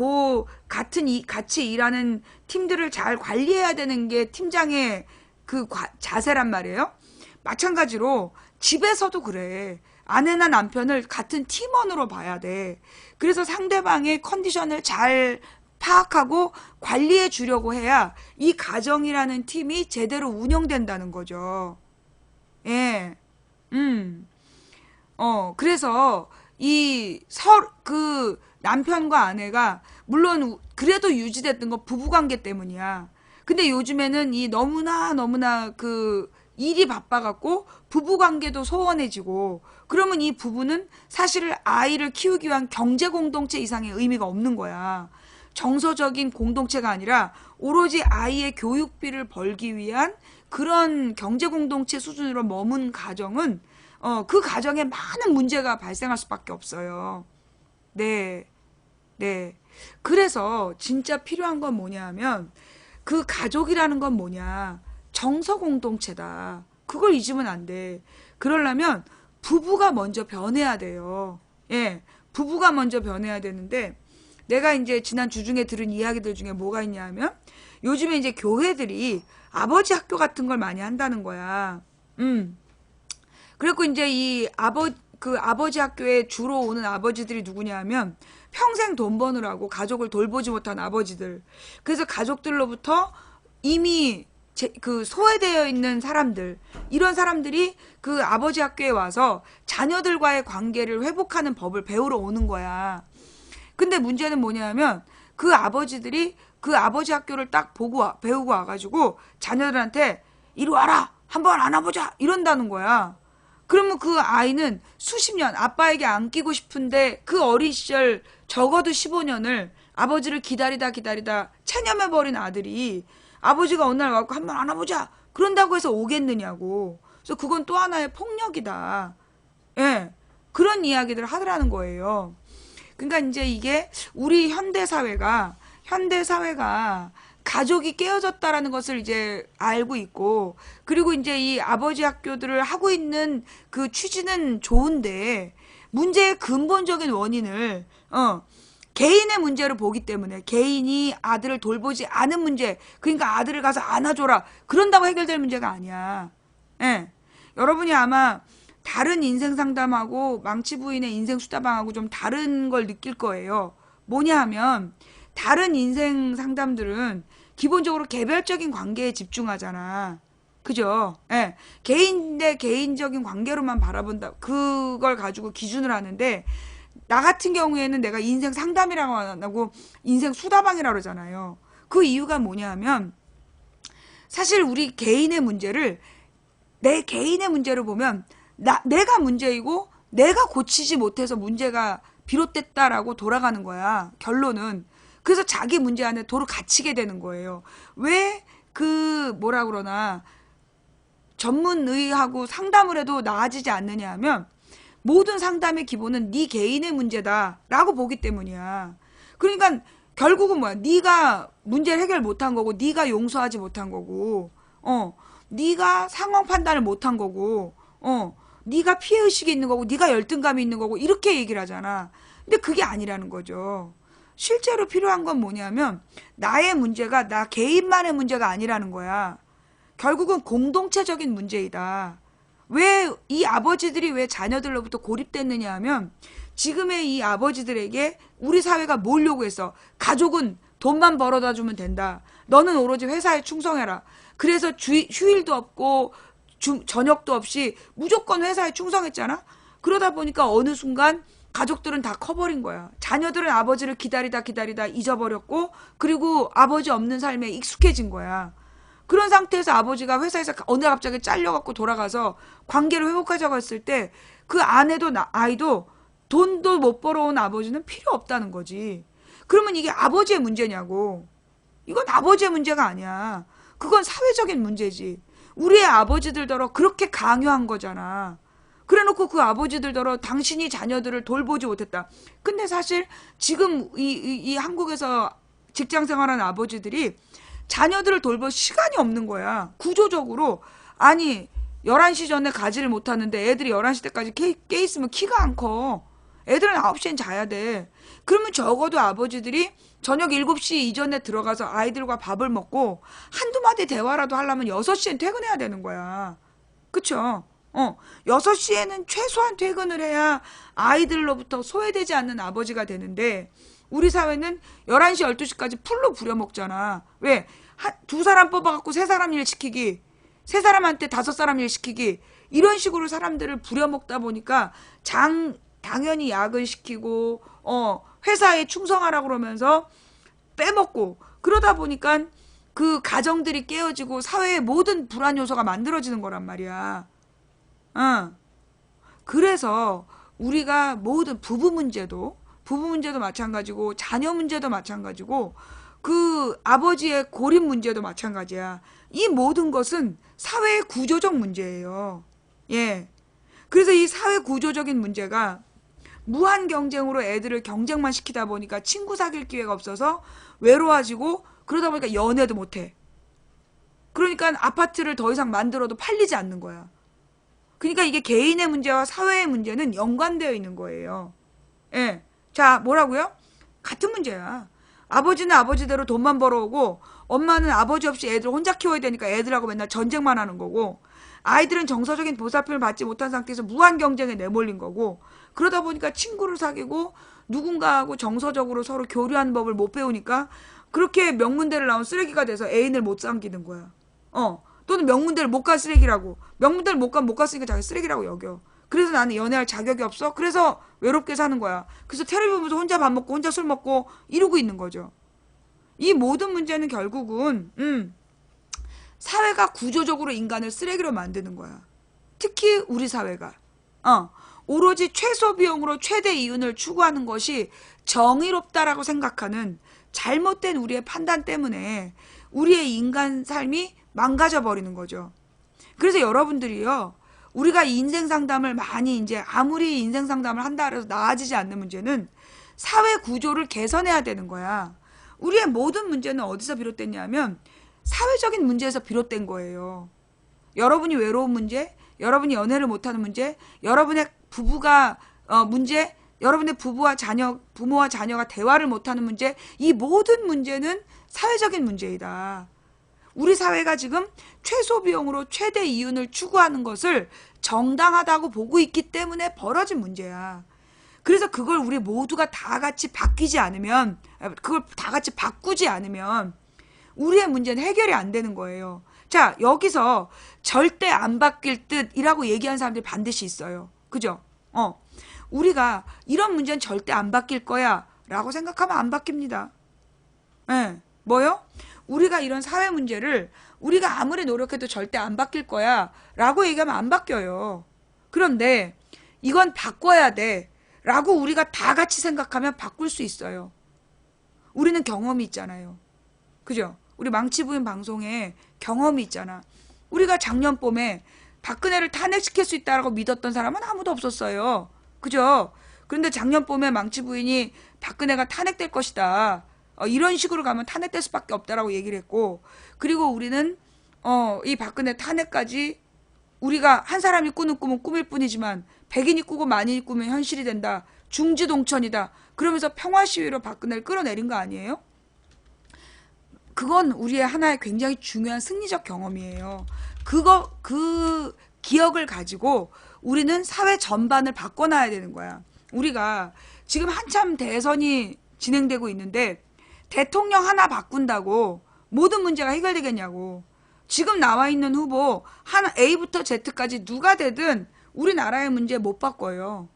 같이 일하는 팀들을 잘 관리해야 되는 게 팀장의 자세란 말이에요. 마찬가지로 집에서도 그래. 아내나 남편을 같은 팀원으로 봐야 돼. 그래서 상대방의 컨디션을 잘 파악하고 관리해 주려고 해야 이 가정이라는 팀이 제대로 운영된다는 거죠. 예. 그래서 남편과 아내가 물론 그래도 유지됐던 건 부부관계 때문이야. 근데 요즘에는 너무나 일이 바빠갖고 부부관계도 소원해지고 그러면 이 부부는 사실 아이를 키우기 위한 경제공동체 이상의 의미가 없는 거야. 정서적인 공동체가 아니라 오로지 아이의 교육비를 벌기 위한 그런 경제공동체 수준으로 머문 가정은 그 가정에 많은 문제가 발생할 수밖에 없어요. 네. 네. 그래서 진짜 필요한 건 뭐냐 하면 그 가족이라는 건 뭐냐. 정서 공동체다. 그걸 잊으면 안 돼. 그러려면 부부가 먼저 변해야 돼요. 예. 부부가 먼저 변해야 되는데 내가 이제 지난 주중에 들은 이야기들 중에 뭐가 있냐 하면 요즘에 이제 교회들이 아버지 학교 같은 걸 많이 한다는 거야. 그리고 이제 아버지 학교에 주로 오는 아버지들이 누구냐 하면 평생 돈 버느라고 가족을 돌보지 못한 아버지들. 그래서 가족들로부터 이미 그 소외되어 있는 사람들, 이런 사람들이 그 아버지 학교에 와서 자녀들과의 관계를 회복하는 법을 배우러 오는 거야. 근데 문제는 뭐냐면 그 아버지들이 그 아버지 학교를 딱 배우고 와가지고 자녀들한테 이리 와라, 한번 안아보자, 이런다는 거야. 그러면 그 아이는 수십 년 아빠에게 안기고 싶은데 그 어린 시절 적어도 15년을 아버지를 기다리다 체념해버린 아들이 아버지가 어느 날 와서 한번 안아보자 그런다고 해서 오겠느냐고. 그래서 그건 또 하나의 폭력이다. 예, 그런 이야기들을 하더라는 거예요. 그러니까 이제 이게 우리 현대사회가 가족이 깨어졌다라는 것을 이제 알고 있고, 그리고 이제 이 아버지 학교들을 하고 있는 그 취지는 좋은데 문제의 근본적인 원인을 개인의 문제로 보기 때문에, 개인이 아들을 돌보지 않은 문제, 그러니까 아들을 가서 안아줘라 그런다고 해결될 문제가 아니야. 예. 여러분이 아마 다른 인생 상담하고 망치 부인의 인생 수다방하고 좀 다른 걸 느낄 거예요. 뭐냐 하면 다른 인생 상담들은 기본적으로 개별적인 관계에 집중하잖아. 그죠? 예. 개인 대 개인적인 관계로만 바라본다. 그걸 가지고 기준을 하는데, 나 같은 경우에는 내가 인생 상담이라고 안 하고 인생 수다방이라고 그러잖아요. 그 이유가 뭐냐 하면, 사실 우리 개인의 문제를 내 개인의 문제로 보면 내가 문제이고 내가 고치지 못해서 문제가 비롯됐다라고 돌아가는 거야. 결론은. 그래서 자기 문제 안에 도로 갇히게 되는 거예요. 왜 그 뭐라 그러나 전문의하고 상담을 해도 나아지지 않느냐 하면, 모든 상담의 기본은 네 개인의 문제다라고 보기 때문이야. 그러니까 결국은 뭐야? 네가 문제를 해결 못한 거고, 네가 용서하지 못한 거고, 네가 상황 판단을 못한 거고, 네가 피해의식이 있는 거고, 네가 열등감이 있는 거고, 이렇게 얘기를 하잖아. 근데 그게 아니라는 거죠. 실제로 필요한 건 뭐냐면 나의 문제가 나 개인만의 문제가 아니라는 거야. 결국은 공동체적인 문제이다. 왜 이 아버지들이 왜 자녀들로부터 고립됐느냐 하면, 지금의 이 아버지들에게 우리 사회가 뭘 요구했어? 가족은 돈만 벌어다 주면 된다. 너는 오로지 회사에 충성해라. 그래서 휴일도 없고 저녁도 없이 무조건 회사에 충성했잖아. 그러다 보니까 어느 순간 가족들은 다 커버린 거야. 자녀들은 아버지를 기다리다 잊어버렸고, 그리고 아버지 없는 삶에 익숙해진 거야. 그런 상태에서 아버지가 회사에서 어느 날 갑자기 잘려갖고 돌아가서 관계를 회복하자고 했을 때 그 아내도 아이도 돈도 못 벌어온 아버지는 필요 없다는 거지. 그러면 이게 아버지의 문제냐고. 이건 아버지의 문제가 아니야. 그건 사회적인 문제지. 우리의 아버지들더러 그렇게 강요한 거잖아. 그래놓고 그 아버지들더러 당신이 자녀들을 돌보지 못했다. 근데 사실 지금 이 한국에서 직장 생활하는 아버지들이 자녀들을 돌볼 시간이 없는 거야. 구조적으로. 아니 11시 전에 가지를 못하는데 애들이 11시 때까지 깨 있으면 키가 안 커. 애들은 9시엔 자야 돼. 그러면 적어도 아버지들이 저녁 7시 이전에 들어가서 아이들과 밥을 먹고 한두 마디 대화라도 하려면 6시엔 퇴근해야 되는 거야. 그쵸? 6시에는 최소한 퇴근을 해야 아이들로부터 소외되지 않는 아버지가 되는데, 우리 사회는 11시, 12시까지 풀로 부려먹잖아. 왜? 두 사람 뽑아갖고 세 사람 일 시키기, 세 사람한테 다섯 사람 일 시키기, 이런 식으로 사람들을 부려먹다 보니까 당연히 야근시키고, 회사에 충성하라고 그러면서 빼먹고, 그러다 보니까 그 가정들이 깨어지고 사회의 모든 불안 요소가 만들어지는 거란 말이야. 그래서 우리가 모든 부부 문제도 마찬가지고, 자녀 문제도 마찬가지고, 그 아버지의 고립 문제도 마찬가지야. 이 모든 것은 사회의 구조적 문제예요. 예. 그래서 이 사회 구조적인 문제가 무한 경쟁으로 애들을 경쟁만 시키다 보니까 친구 사귈 기회가 없어서 외로워지고, 그러다 보니까 연애도 못해. 그러니까 아파트를 더 이상 만들어도 팔리지 않는 거야. 그러니까 이게 개인의 문제와 사회의 문제는 연관되어 있는 거예요. 예. 자, 뭐라고요? 같은 문제야. 아버지는 아버지대로 돈만 벌어오고, 엄마는 아버지 없이 애들 혼자 키워야 되니까 애들하고 맨날 전쟁만 하는 거고, 아이들은 정서적인 보살핌을 받지 못한 상태에서 무한 경쟁에 내몰린 거고, 그러다 보니까 친구를 사귀고 누군가하고 정서적으로 서로 교류하는 법을 못 배우니까 그렇게 명문대를 나온 쓰레기가 돼서 애인을 못 삼기는 거야. 또는 명문대를 못 간 쓰레기라고. 명문대를 못 갔으니까 자기 쓰레기라고 여겨. 그래서 나는 연애할 자격이 없어? 그래서 외롭게 사는 거야. 그래서 텔레비 보면서 혼자 밥 먹고 혼자 술 먹고 이러고 있는 거죠. 이 모든 문제는 결국은 사회가 구조적으로 인간을 쓰레기로 만드는 거야. 특히 우리 사회가 오로지 최소 비용으로 최대 이윤을 추구하는 것이 정의롭다라고 생각하는 잘못된 우리의 판단 때문에 우리의 인간 삶이 망가져 버리는 거죠. 그래서 여러분들이요, 우리가 인생 상담을 많이 이제 아무리 인생 상담을 한다 해서 나아지지 않는 문제는 사회 구조를 개선해야 되는 거야. 우리의 모든 문제는 어디서 비롯됐냐면 사회적인 문제에서 비롯된 거예요. 여러분이 외로운 문제, 여러분이 연애를 못하는 문제, 여러분의 부부가 문제, 여러분의 부모와 자녀가 대화를 못하는 문제, 이 모든 문제는 사회적인 문제이다. 우리 사회가 지금 최소 비용으로 최대 이윤을 추구하는 것을 정당하다고 보고 있기 때문에 벌어진 문제야. 그래서 그걸 우리 모두가 다 같이 바뀌지 않으면, 그걸 다 같이 바꾸지 않으면 우리의 문제는 해결이 안 되는 거예요. 자, 여기서 절대 안 바뀔 듯이라고 얘기하는 사람들이 반드시 있어요. 그죠? 우리가 이런 문제는 절대 안 바뀔 거야 라고 생각하면 안 바뀝니다. 예, 뭐요? 우리가 이런 사회 문제를 우리가 아무리 노력해도 절대 안 바뀔 거야 라고 얘기하면 안 바뀌어요. 그런데 이건 바꿔야 돼 라고 우리가 다 같이 생각하면 바꿀 수 있어요. 우리는 경험이 있잖아요. 그죠? 우리 망치부인 방송에 경험이 있잖아. 우리가 작년 봄에 박근혜를 탄핵시킬 수 있다고 믿었던 사람은 아무도 없었어요. 그죠? 그런데 작년 봄에 망치부인이 박근혜가 탄핵될 것이다. 이런 식으로 가면 탄핵될 수밖에 없다라고 얘기를 했고, 그리고 우리는 이 박근혜 탄핵까지 우리가 한 사람이 꾸는 꿈은 꿈일 뿐이지만 백인이 꾸고 만인이 꾸면 현실이 된다. 중지동천이다. 그러면서 평화시위로 박근혜를 끌어내린 거 아니에요? 그건 우리의 하나의 굉장히 중요한 승리적 경험이에요. 그 기억을 가지고 우리는 사회 전반을 바꿔놔야 되는 거야. 우리가 지금 한참 대선이 진행되고 있는데 대통령 하나 바꾼다고 모든 문제가 해결되겠냐고. 지금 나와 있는 후보 하나 A부터 Z까지 누가 되든 우리나라의 문제 못 바꿔요.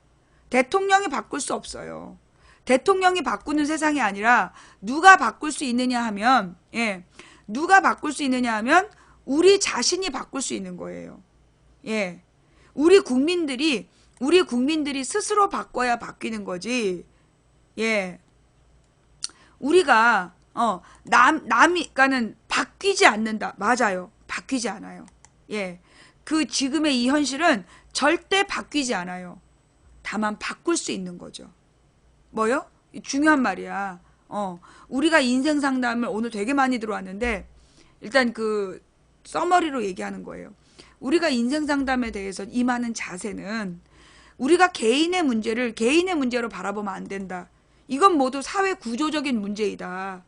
대통령이 바꿀 수 없어요. 대통령이 바꾸는 세상이 아니라 누가 바꿀 수 있느냐 하면, 누가 바꿀 수 있느냐 하면 우리 자신이 바꿀 수 있는 거예요. 우리 국민들이 스스로 바꿔야 바뀌는 거지. 우리가 그러니까는 바뀌지 않는다. 맞아요. 바뀌지 않아요. 그 지금의 이 현실은 절대 바뀌지 않아요. 다만 바꿀 수 있는 거죠. 뭐요? 중요한 말이야. 우리가 인생 상담을 오늘 되게 많이 들어왔는데 일단 그 서머리로 얘기하는 거예요. 우리가 인생 상담에 대해서 임하는 자세는 우리가 개인의 문제로 바라보면 안 된다. 이건 모두 사회 구조적인 문제이다.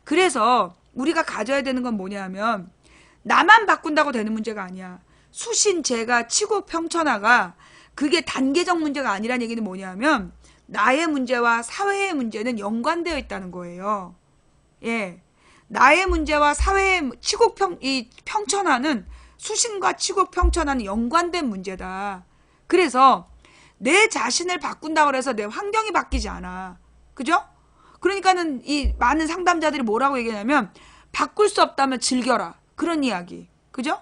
그래서 우리가 가져야 되는 건 뭐냐면 나만 바꾼다고 되는 문제가 아니야. 수신제가 치고 평천하가 그게 단계적 문제가 아니란 얘기는 뭐냐면 나의 문제와 사회의 문제는 연관되어 있다는 거예요. 나의 문제와 사회의 평천하는 수신과 치고 평천하는 연관된 문제다. 그래서 내 자신을 바꾼다고 해서 내 환경이 바뀌지 않아. 그죠? 그러니까는 이 많은 상담자들이 뭐라고 얘기하냐면 바꿀 수 없다면 즐겨라. 그런 이야기. 그죠?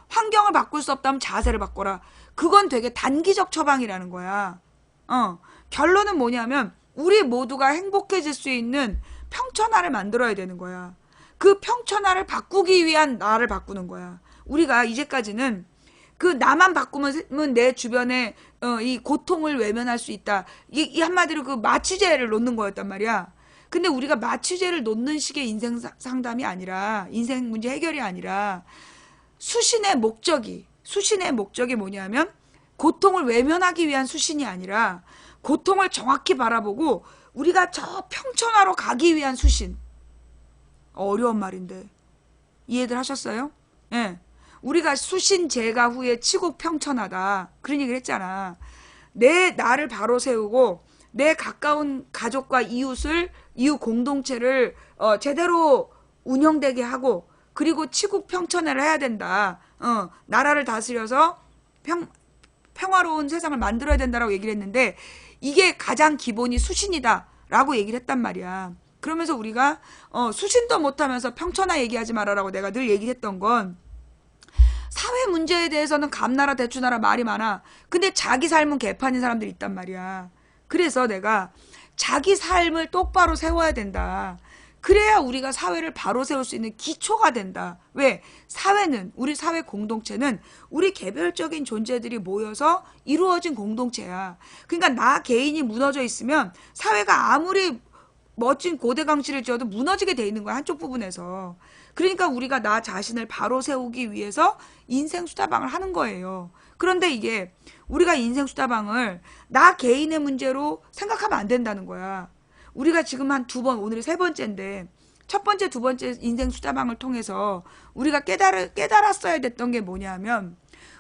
환경을 바꿀 수 없다면 자세를 바꿔라. 그건 되게 단기적 처방이라는 거야. 결론은 뭐냐면 우리 모두가 행복해질 수 있는 평천하를 만들어야 되는 거야. 그 평천하를 바꾸기 위한 나를 바꾸는 거야. 우리가 이제까지는 그 나만 바꾸면 내 주변에 이 고통을 외면할 수 있다. 이 한마디로 그 마취제를 놓는 거였단 말이야. 근데 우리가 마취제를 놓는 식의 인생 상담이 아니라, 인생 문제 해결이 아니라 수신의 목적이 뭐냐면 고통을 외면하기 위한 수신이 아니라 고통을 정확히 바라보고 우리가 저 평천하로 가기 위한 수신. 어려운 말인데 이해들 하셨어요? 우리가 수신제가 후에 치국 평천하다 그런 얘기를 했잖아. 나를 바로 세우고 내 가까운 가족과 이웃 공동체를 제대로 운영되게 하고 그리고 치국 평천을 해야 된다. 나라를 다스려서 평화로운 세상을 만들어야 된다라고 얘기를 했는데 이게 가장 기본이 수신이다라고 얘기를 했단 말이야. 그러면서 우리가 수신도 못하면서 평천하 얘기하지 말아라고 내가 늘 얘기를 했던 건 사회 문제에 대해서는 감나라 대추나라 말이 많아. 근데 자기 삶은 개판인 사람들이 있단 말이야. 그래서 내가 자기 삶을 똑바로 세워야 된다. 그래야 우리가 사회를 바로 세울 수 있는 기초가 된다. 왜? 사회는, 우리 사회 공동체는 우리 개별적인 존재들이 모여서 이루어진 공동체야. 그러니까 나 개인이 무너져 있으면 사회가 아무리 멋진 고대 강치를 지어도 무너지게 돼 있는 거야. 한쪽 부분에서. 그러니까 우리가 나 자신을 바로 세우기 위해서 인생수다방을 하는 거예요. 그런데 이게 우리가 인생수다방을 나 개인의 문제로 생각하면 안 된다는 거야. 우리가 지금 한 2번, 오늘이 3번째인데 첫 번째, 두 번째 인생수다방을 통해서 우리가 깨달았어야 됐던 게 뭐냐면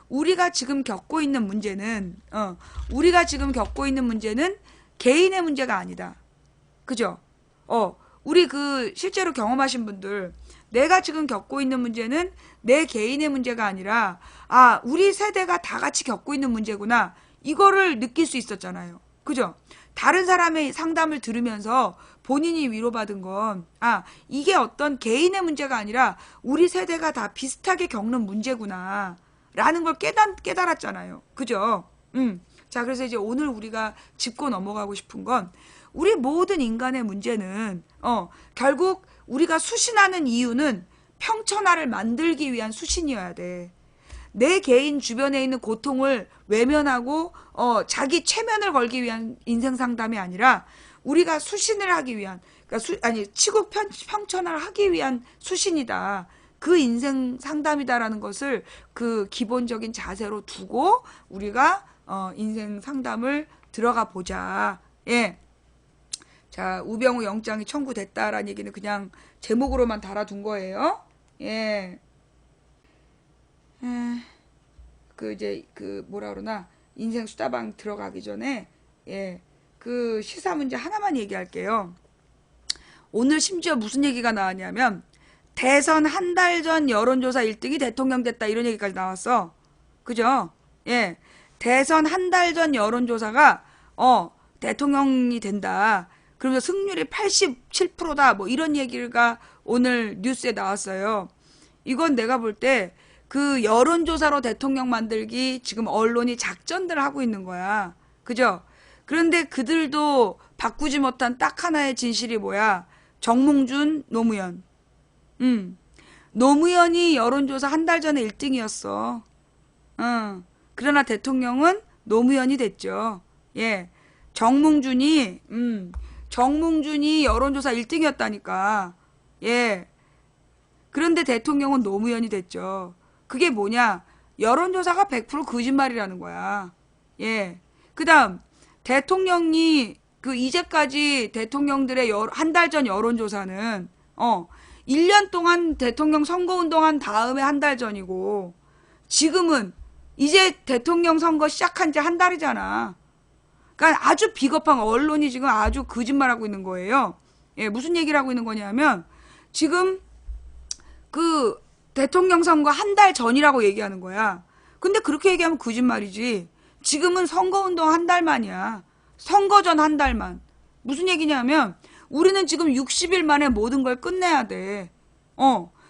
우리가 지금 겪고 있는 문제는 개인의 문제가 아니다. 그죠? 우리 실제로 경험하신 분들, 내가 지금 겪고 있는 문제는 내 개인의 문제가 아니라, 우리 세대가 다 같이 겪고 있는 문제구나. 이거를 느낄 수 있었잖아요. 그죠? 다른 사람의 상담을 들으면서 본인이 위로받은 건, 이게 어떤 개인의 문제가 아니라 우리 세대가 다 비슷하게 겪는 문제구나. 라는 걸 깨달았잖아요. 그죠? 자, 그래서 이제 오늘 우리가 짚고 넘어가고 싶은 건, 우리 모든 인간의 문제는 결국 우리가 수신하는 이유는 평천하를 만들기 위한 수신이어야 돼. 내 개인 주변에 있는 고통을 외면하고 자기 체면을 걸기 위한 인생 상담이 아니라 우리가 수신을 하기 위한, 그러니까 치국 평천하를 하기 위한 수신이다. 그 인생 상담이다라는 것을 그 기본적인 자세로 두고 우리가 인생 상담을 들어가 보자. 예. 자, 우병우 영장이 청구됐다라는 얘기는 그냥 제목으로만 달아둔 거예요. 예. 뭐라 그러나, 인생 수다방 들어가기 전에, 그 시사 문제 하나만 얘기할게요. 오늘 심지어 무슨 얘기가 나왔냐면, 대선 한 달 전 여론조사 1등이 대통령 됐다, 이런 얘기까지 나왔어. 그죠? 예. 대선 한 달 전 여론조사가, 대통령이 된다. 그러면서 승률이 87%다. 뭐 이런 얘기가 오늘 뉴스에 나왔어요. 이건 내가 볼 때 그 여론조사로 대통령 만들기 지금 언론이 작전들을 하고 있는 거야. 그죠? 그런데 그들도 바꾸지 못한 딱 하나의 진실이 뭐야? 정몽준, 노무현. 노무현이 여론조사 한 달 전에 1등이었어. 그러나 대통령은 노무현이 됐죠. 예. 정몽준이 여론조사 1등이었다니까. 예. 그런데 대통령은 노무현이 됐죠. 그게 뭐냐? 여론조사가 100% 거짓말이라는 거야. 예. 그 다음, 대통령이, 이제까지 대통령들의 한 달 전 여론조사는, 1년 동안 대통령 선거운동한 다음에 한 달 전이고, 지금은 이제 대통령 선거 시작한 지 한 달이잖아. 그러니까 아주 비겁한 언론이 지금 아주 거짓말하고 있는 거예요. 예, 무슨 얘기를 하고 있는 거냐면 지금 대통령 선거 한 달 전이라고 얘기하는 거야. 근데 그렇게 얘기하면 거짓말이지. 지금은 선거운동 한 달 만이야. 선거 전 한 달만. 무슨 얘기냐면 우리는 지금 60일 만에 모든 걸 끝내야 돼.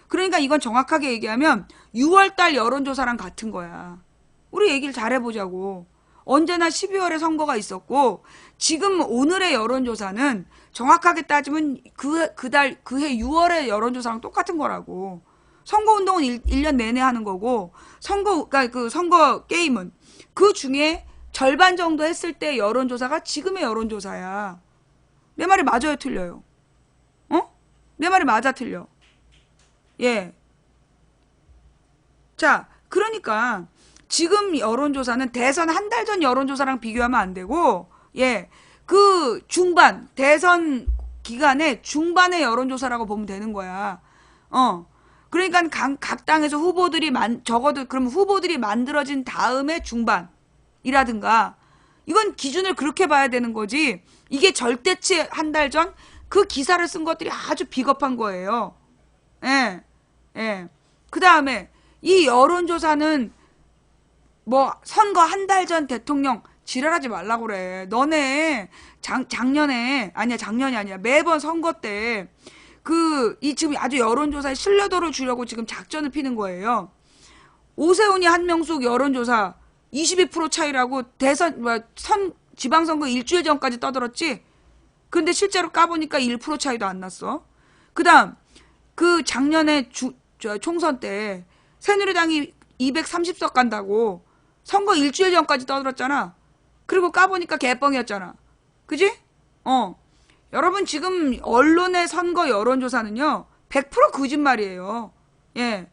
그러니까 이건 정확하게 얘기하면 6월달 여론조사랑 같은 거야. 우리 얘기를 잘해보자고. 언제나 12월에 선거가 있었고 지금 오늘의 여론조사는 정확하게 따지면 그해 6월의 여론조사랑 똑같은 거라고. 선거운동은 1년 내내 하는 거고 그러니까 선거 게임은 그 중에 절반 정도 했을 때 여론조사가 지금의 여론조사야. 내 말이 맞아요, 틀려요? 내 말이 맞아, 틀려? 예. 자, 그러니까 지금 여론조사는 대선 한 달 전 여론조사랑 비교하면 안 되고, 예, 그 중반, 대선 기간의 중반의 여론조사라고 보면 되는 거야. 그러니까 각 당에서 적어도 그럼 후보들이 만들어진 다음에 중반이라든가, 이건 기준을 그렇게 봐야 되는 거지. 이게 절대치 한 달 전 그 기사를 쓴 것들이 아주 비겁한 거예요. 예, 예. 그 다음에 이 여론조사는 뭐 선거 한 달 전 대통령 지랄하지 말라고 그래. 너네 작년에 아니야 작년이 아니야 매번 선거 때 이 지금 아주 여론조사의 신뢰도를 주려고 지금 작전을 피는 거예요. 오세훈이 한명숙 여론조사 22% 차이라고 대선 지방선거 일주일 전까지 떠들었지. 근데 실제로 까보니까 1% 차이도 안 났어. 그다음 그 작년에 총선 때 새누리당이 230석 간다고 선거 일주일 전까지 떠들었잖아. 그리고 까보니까 개뻥이었잖아. 그지? 여러분 지금 언론의 선거 여론조사는요 100% 거짓말이에요. 예.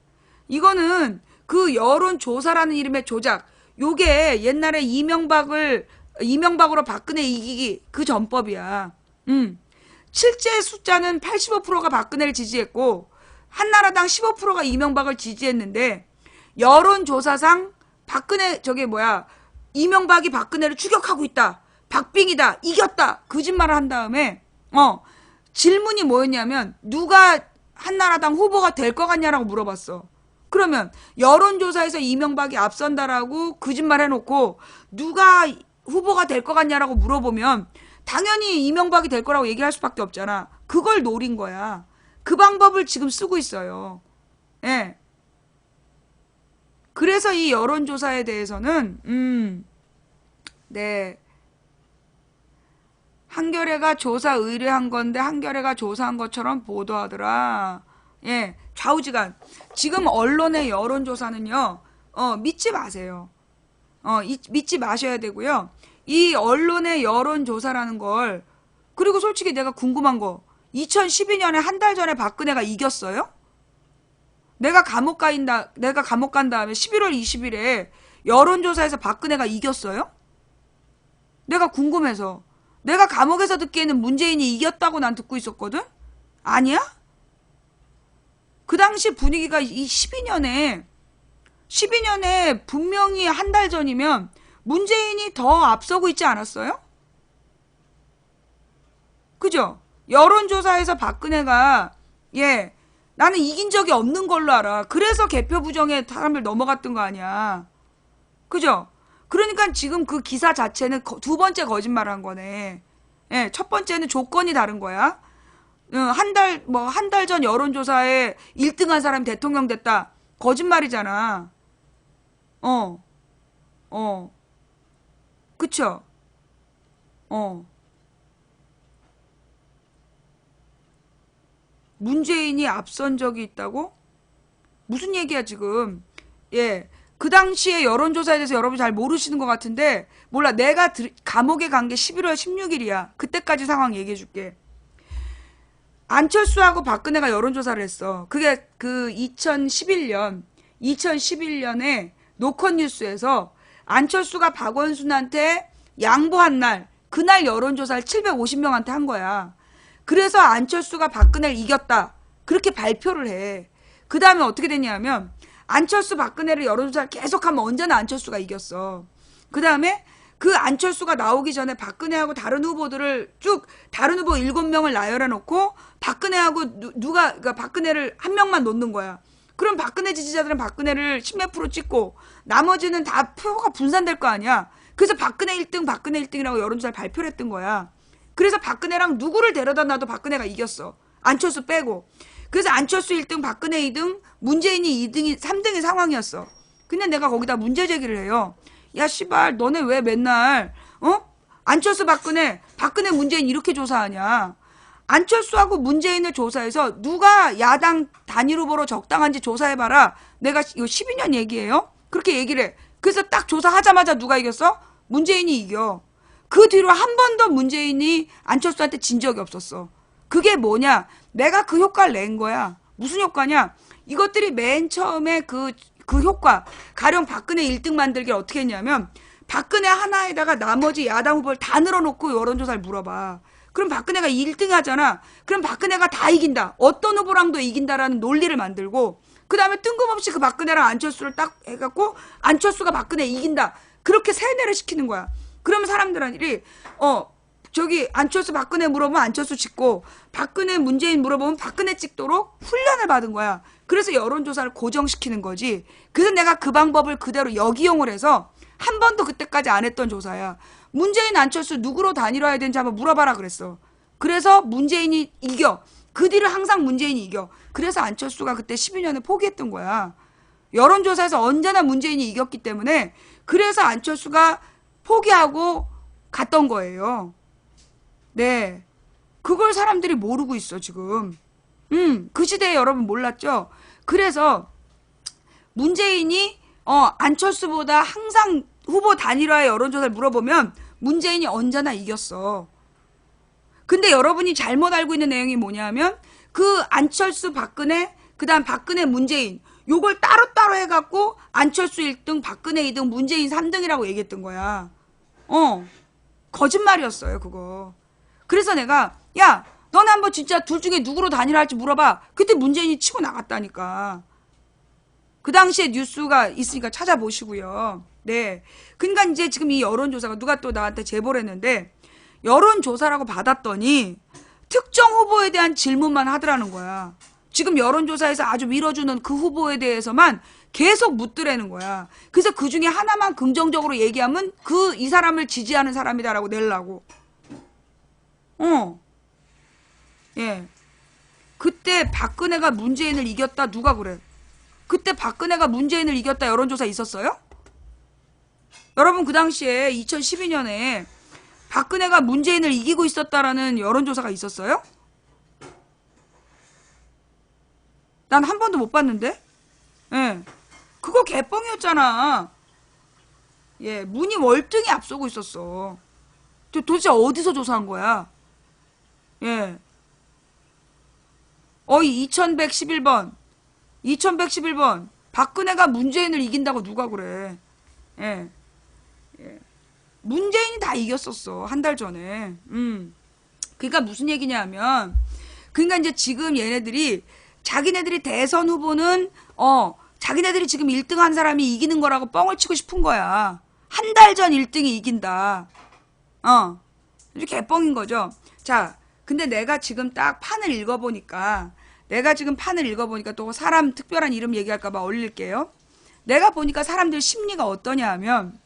이거는 그 여론조사라는 이름의 조작. 요게 옛날에 이명박으로 박근혜 이기기 그 전법이야. 실제 숫자는 85%가 박근혜를 지지했고 한나라당 15%가 이명박을 지지했는데 여론조사상 이명박이 박근혜를 추격하고 있다. 박빙이다. 이겼다. 거짓말을 한 다음에 질문이 뭐였냐면 누가 한나라당 후보가 될 것 같냐라고 물어봤어. 그러면 여론조사에서 이명박이 앞선다라고 거짓말 해놓고 누가 후보가 될 것 같냐라고 물어보면 당연히 이명박이 될 거라고 얘기할 수밖에 없잖아. 그걸 노린 거야. 그 방법을 지금 쓰고 있어요. 예. 그래서 이 여론조사에 대해서는 네. 한겨레가 조사 의뢰한 건데 한겨레가 조사한 것처럼 보도하더라. 예, 좌우지간. 지금 언론의 여론조사는요, 믿지 마세요. 믿지 마셔야 되고요. 이 언론의 여론조사라는 걸, 그리고 솔직히 내가 궁금한 거, 2012년에 한 달 전에 박근혜가 이겼어요? 내가 감옥 간 다음에 11월 20일에 여론조사에서 박근혜가 이겼어요? 내가 궁금해서. 내가 감옥에서 듣기에는 문재인이 이겼다고 난 듣고 있었거든? 아니야? 그 당시 분위기가 이 12년에 분명히 한 달 전이면 문재인이 더 앞서고 있지 않았어요? 그죠? 여론조사에서 박근혜가 나는 이긴 적이 없는 걸로 알아. 그래서 개표 부정에 사람들 넘어갔던 거 아니야. 그죠? 그러니까 지금 그 기사 자체는 두 번째 거짓말을 한 거네. 예, 첫 번째는 조건이 다른 거야. 한 달 전 여론조사에 1등한 사람이 대통령 됐다. 거짓말이잖아. 그쵸? 문재인이 앞선 적이 있다고? 무슨 얘기야 지금? 예. 그 당시에 여론조사에 대해서 여러분 잘 모르시는 것 같은데 몰라. 내가 감옥에 간 게 11월 16일이야. 그때까지 상황 얘기해 줄게. 안철수하고 박근혜가 여론조사를 했어. 그게 그 2011년에 노컷뉴스에서 안철수가 박원순한테 양보한 날, 그날 여론조사를 750명한테 한 거야. 그래서 안철수가 박근혜를 이겼다. 그렇게 발표를 해. 그 다음에 어떻게 됐냐면 안철수 박근혜를 여론조사를 계속하면 언제나 안철수가 이겼어. 그 다음에 그 안철수가 나오기 전에 박근혜하고 다른 후보들을 다른 후보 7명을 나열해 놓고 박근혜하고 그러니까 박근혜를 한 명만 놓는 거야. 그럼 박근혜 지지자들은 박근혜를 10몇 프로 찍고 나머지는 다 표가 분산될 거 아니야. 그래서 박근혜 1등이라고 여론조사를 발표를 했던 거야. 그래서 박근혜랑 누구를 데려다 놔도 박근혜가 이겼어. 안철수 빼고. 그래서 안철수 1등, 박근혜 2등, 문재인이 3등의 상황이었어. 근데 내가 거기다 문제 제기를 해요. 야 씨발 너네 왜 맨날 안철수 박근혜 문재인 이렇게 조사하냐. 안철수하고 문재인을 조사해서 누가 야당 단일 후보로 적당한지 조사해봐라. 내가 이거 12년 얘기예요. 그렇게 얘기를 해. 그래서 딱 조사하자마자 누가 이겼어? 문재인이 이겨. 그 뒤로 한 번도 문재인이 안철수한테 진 적이 없었어. 그게 뭐냐? 내가 그 효과를 낸 거야. 무슨 효과냐? 이것들이 맨 처음에 그 효과, 가령 박근혜 1등 만들기를 어떻게 했냐면 박근혜 하나에다가 나머지 야당 후보를 다 늘어놓고 여론조사를 물어봐. 그럼 박근혜가 1등 하잖아. 그럼 박근혜가 다 이긴다. 어떤 후보랑도 이긴다라는 논리를 만들고 그 다음에 뜬금없이 그 박근혜랑 안철수를 딱 해갖고 안철수가 박근혜 이긴다. 그렇게 세뇌를 시키는 거야. 그러면 사람들이 저기 안철수 박근혜 물어보면 안철수 찍고 박근혜 문재인 물어보면 박근혜 찍도록 훈련을 받은 거야. 그래서 여론조사를 고정시키는 거지. 그래서 내가 그 방법을 그대로 역이용을 해서 한 번도 그때까지 안 했던 조사야. 문재인 안철수 누구로 단일화해야 되는지 한번 물어봐라 그랬어. 그래서 문재인이 이겨. 그 뒤를 항상 문재인이 이겨. 그래서 안철수가 그때 12년에 포기했던 거야. 여론조사에서 언제나 문재인이 이겼기 때문에 그래서 안철수가 포기하고 갔던 거예요. 네. 그걸 사람들이 모르고 있어 지금. 그 시대에 여러분 몰랐죠? 그래서 문재인이 안철수보다 항상 후보 단일화의 여론조사를 물어보면 문재인이 언제나 이겼어. 근데 여러분이 잘못 알고 있는 내용이 뭐냐면 그 안철수 박근혜 그다음 박근혜 문재인 요걸 따로따로 해갖고 안철수 1등 박근혜 2등 문재인 3등이라고 얘기했던 거야. 거짓말이었어요 그거. 그래서 내가 야 너는 한번 진짜 둘 중에 누구로 단일화할지 물어봐. 그때 문재인이 치고 나갔다니까. 그 당시에 뉴스가 있으니까 찾아보시고요. 네. 그러니까 이제 지금 이 여론조사가 누가 또 나한테 제보를 했는데 여론조사라고 받았더니 특정 후보에 대한 질문만 하더라는 거야. 지금 여론조사에서 아주 밀어주는 그 후보에 대해서만 계속 묻더라는 거야. 그래서 그 중에 하나만 긍정적으로 얘기하면 이 사람을 지지하는 사람이다라고 내려고. 예. 그때 박근혜가 문재인을 이겼다 누가 그래? 그때 박근혜가 문재인을 이겼다 여론조사 있었어요? 여러분 그 당시에 2012년에 박근혜가 문재인을 이기고 있었다라는 여론조사가 있었어요? 난 한 번도 못 봤는데? 예. 그거 개뻥이었잖아. 예. 문이 월등히 앞서고 있었어. 도대체 어디서 조사한 거야? 예. 2111번. 2111번. 박근혜가 문재인을 이긴다고 누가 그래. 예. 예. 문재인이 다 이겼었어. 한 달 전에. 그러니까 무슨 얘기냐면, 그러니까 이제 지금 얘네들이, 자기네들이 대선 후보는, 자기네들이 지금 1등 한 사람이 이기는 거라고 뻥을 치고 싶은 거야. 한 달 전 1등이 이긴다. 이게 개뻥인 거죠. 자, 근데 내가 지금 딱 판을 읽어보니까 또 사람 특별한 이름 얘기할까봐 올릴게요. 내가 보니까 사람들 심리가 어떠냐 하면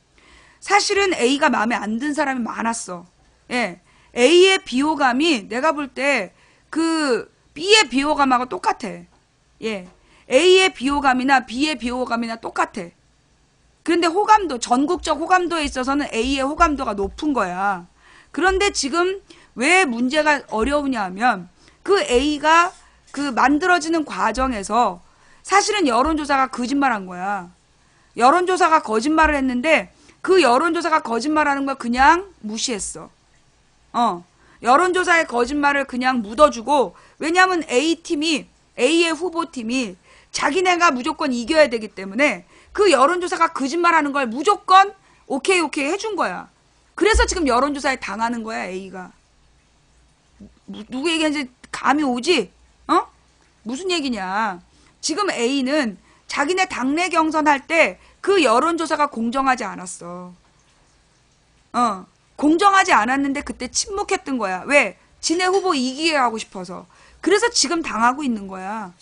사실은 A가 마음에 안 든 사람이 많았어. 예. A의 비호감이 내가 볼 때 그 B의 비호감하고 똑같아. 예. A의 비호감이나 B의 비호감이나 똑같아. 그런데 호감도, 전국적 호감도에 있어서는 A의 호감도가 높은 거야. 그런데 지금 왜 문제가 어려우냐 하면 그 A가 그 만들어지는 과정에서 사실은 여론조사가 거짓말한 거야. 여론조사가 거짓말을 했는데 그 여론조사가 거짓말하는 걸 그냥 무시했어. 여론조사의 거짓말을 그냥 묻어주고 왜냐하면 A의 후보팀이 자기네가 무조건 이겨야 되기 때문에 그 여론조사가 거짓말하는 걸 무조건 오케이 해준 거야. 그래서 지금 여론조사에 당하는 거야 A가. 누구 얘기하는지 감이 오지? 무슨 얘기냐. 지금 A는 자기네 당내 경선할 때 그 여론조사가 공정하지 않았어. 공정하지 않았는데 그때 침묵했던 거야. 왜? 지네 후보 이기게 하고 싶어서. 그래서 지금 당하고 있는 거야.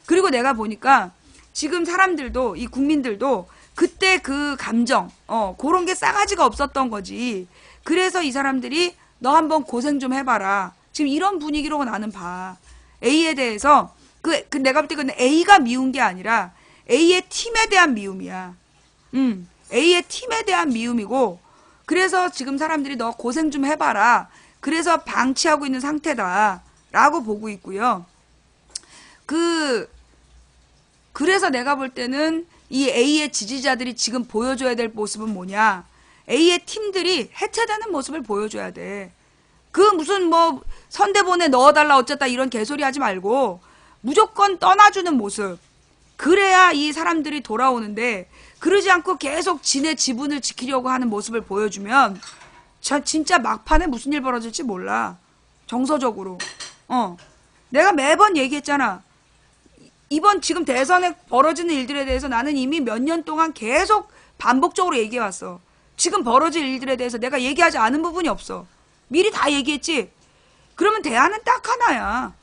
그리고 내가 보니까 지금 사람들도 이 국민들도 그때 그 감정 그런 게 싸가지가 없었던 거지. 그래서 이 사람들이 너 한번 고생 좀 해봐라. 지금 이런 분위기로 나는 봐. A에 대해서 그 내가 볼 때 그건 A가 미운 게 아니라 A의 팀에 대한 미움이야. A의 팀에 대한 미움이고 그래서 지금 사람들이 너 고생 좀 해봐라. 그래서 방치하고 있는 상태다. 라고 보고 있고요. 그래서 내가 볼 때는 이 A의 지지자들이 지금 보여줘야 될 모습은 뭐냐. A의 팀들이 해체되는 모습을 보여줘야 돼. 무슨 선대본에 넣어달라 어쨌다 이런 개소리 하지 말고 무조건 떠나주는 모습. 그래야 이 사람들이 돌아오는데 그러지 않고 계속 지네 지분을 지키려고 하는 모습을 보여주면 진짜 막판에 무슨 일 벌어질지 몰라. 정서적으로. 내가 매번 얘기했잖아. 이번 지금 대선에 벌어지는 일들에 대해서 나는 이미 몇 년 동안 계속 반복적으로 얘기해왔어. 지금 벌어질 일들에 대해서 내가 얘기하지 않은 부분이 없어. 미리 다 얘기했지. 그러면 대안은 딱 하나야.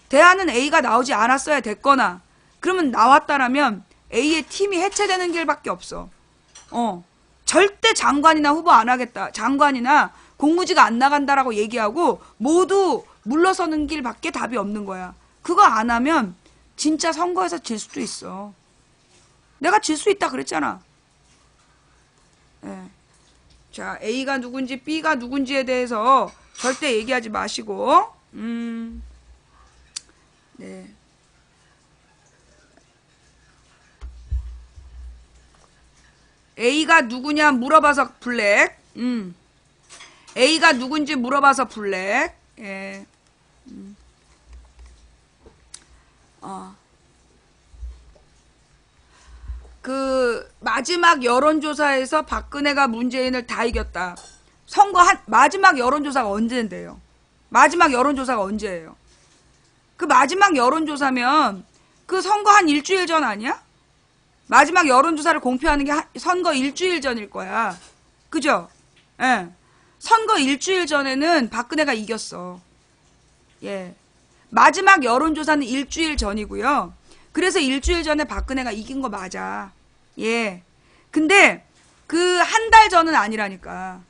대안은 A가 나오지 않았어야 됐거나, 그러면 나왔다라면 A의 팀이 해체되는 길밖에 없어. 절대 장관이나 후보 안 하겠다, 장관이나 공무지가 안 나간다라고 얘기하고 모두 물러서는 길밖에 답이 없는 거야. 그거 안 하면 진짜 선거에서 질 수도 있어. 내가 질 수 있다 그랬잖아. 예. 자, A가 누군지 B가 누군지에 대해서 절대 얘기하지 마시고, 네. A가 누구냐 물어봐서 블랙. A가 누군지 물어봐서 블랙. 예. 그 마지막 여론조사에서 박근혜가 문재인을 다 이겼다. 선거 마지막 여론조사가 언제인데요? 마지막 여론조사가 언제예요? 그 마지막 여론조사면 그 선거 한 일주일 전 아니야? 마지막 여론조사를 공표하는 게 선거 일주일 전일 거야. 그죠? 예. 선거 일주일 전에는 박근혜가 이겼어. 예. 마지막 여론조사는 일주일 전이고요. 그래서 일주일 전에 박근혜가 이긴 거 맞아. 예. 근데 그 한 달 전은 아니라니까.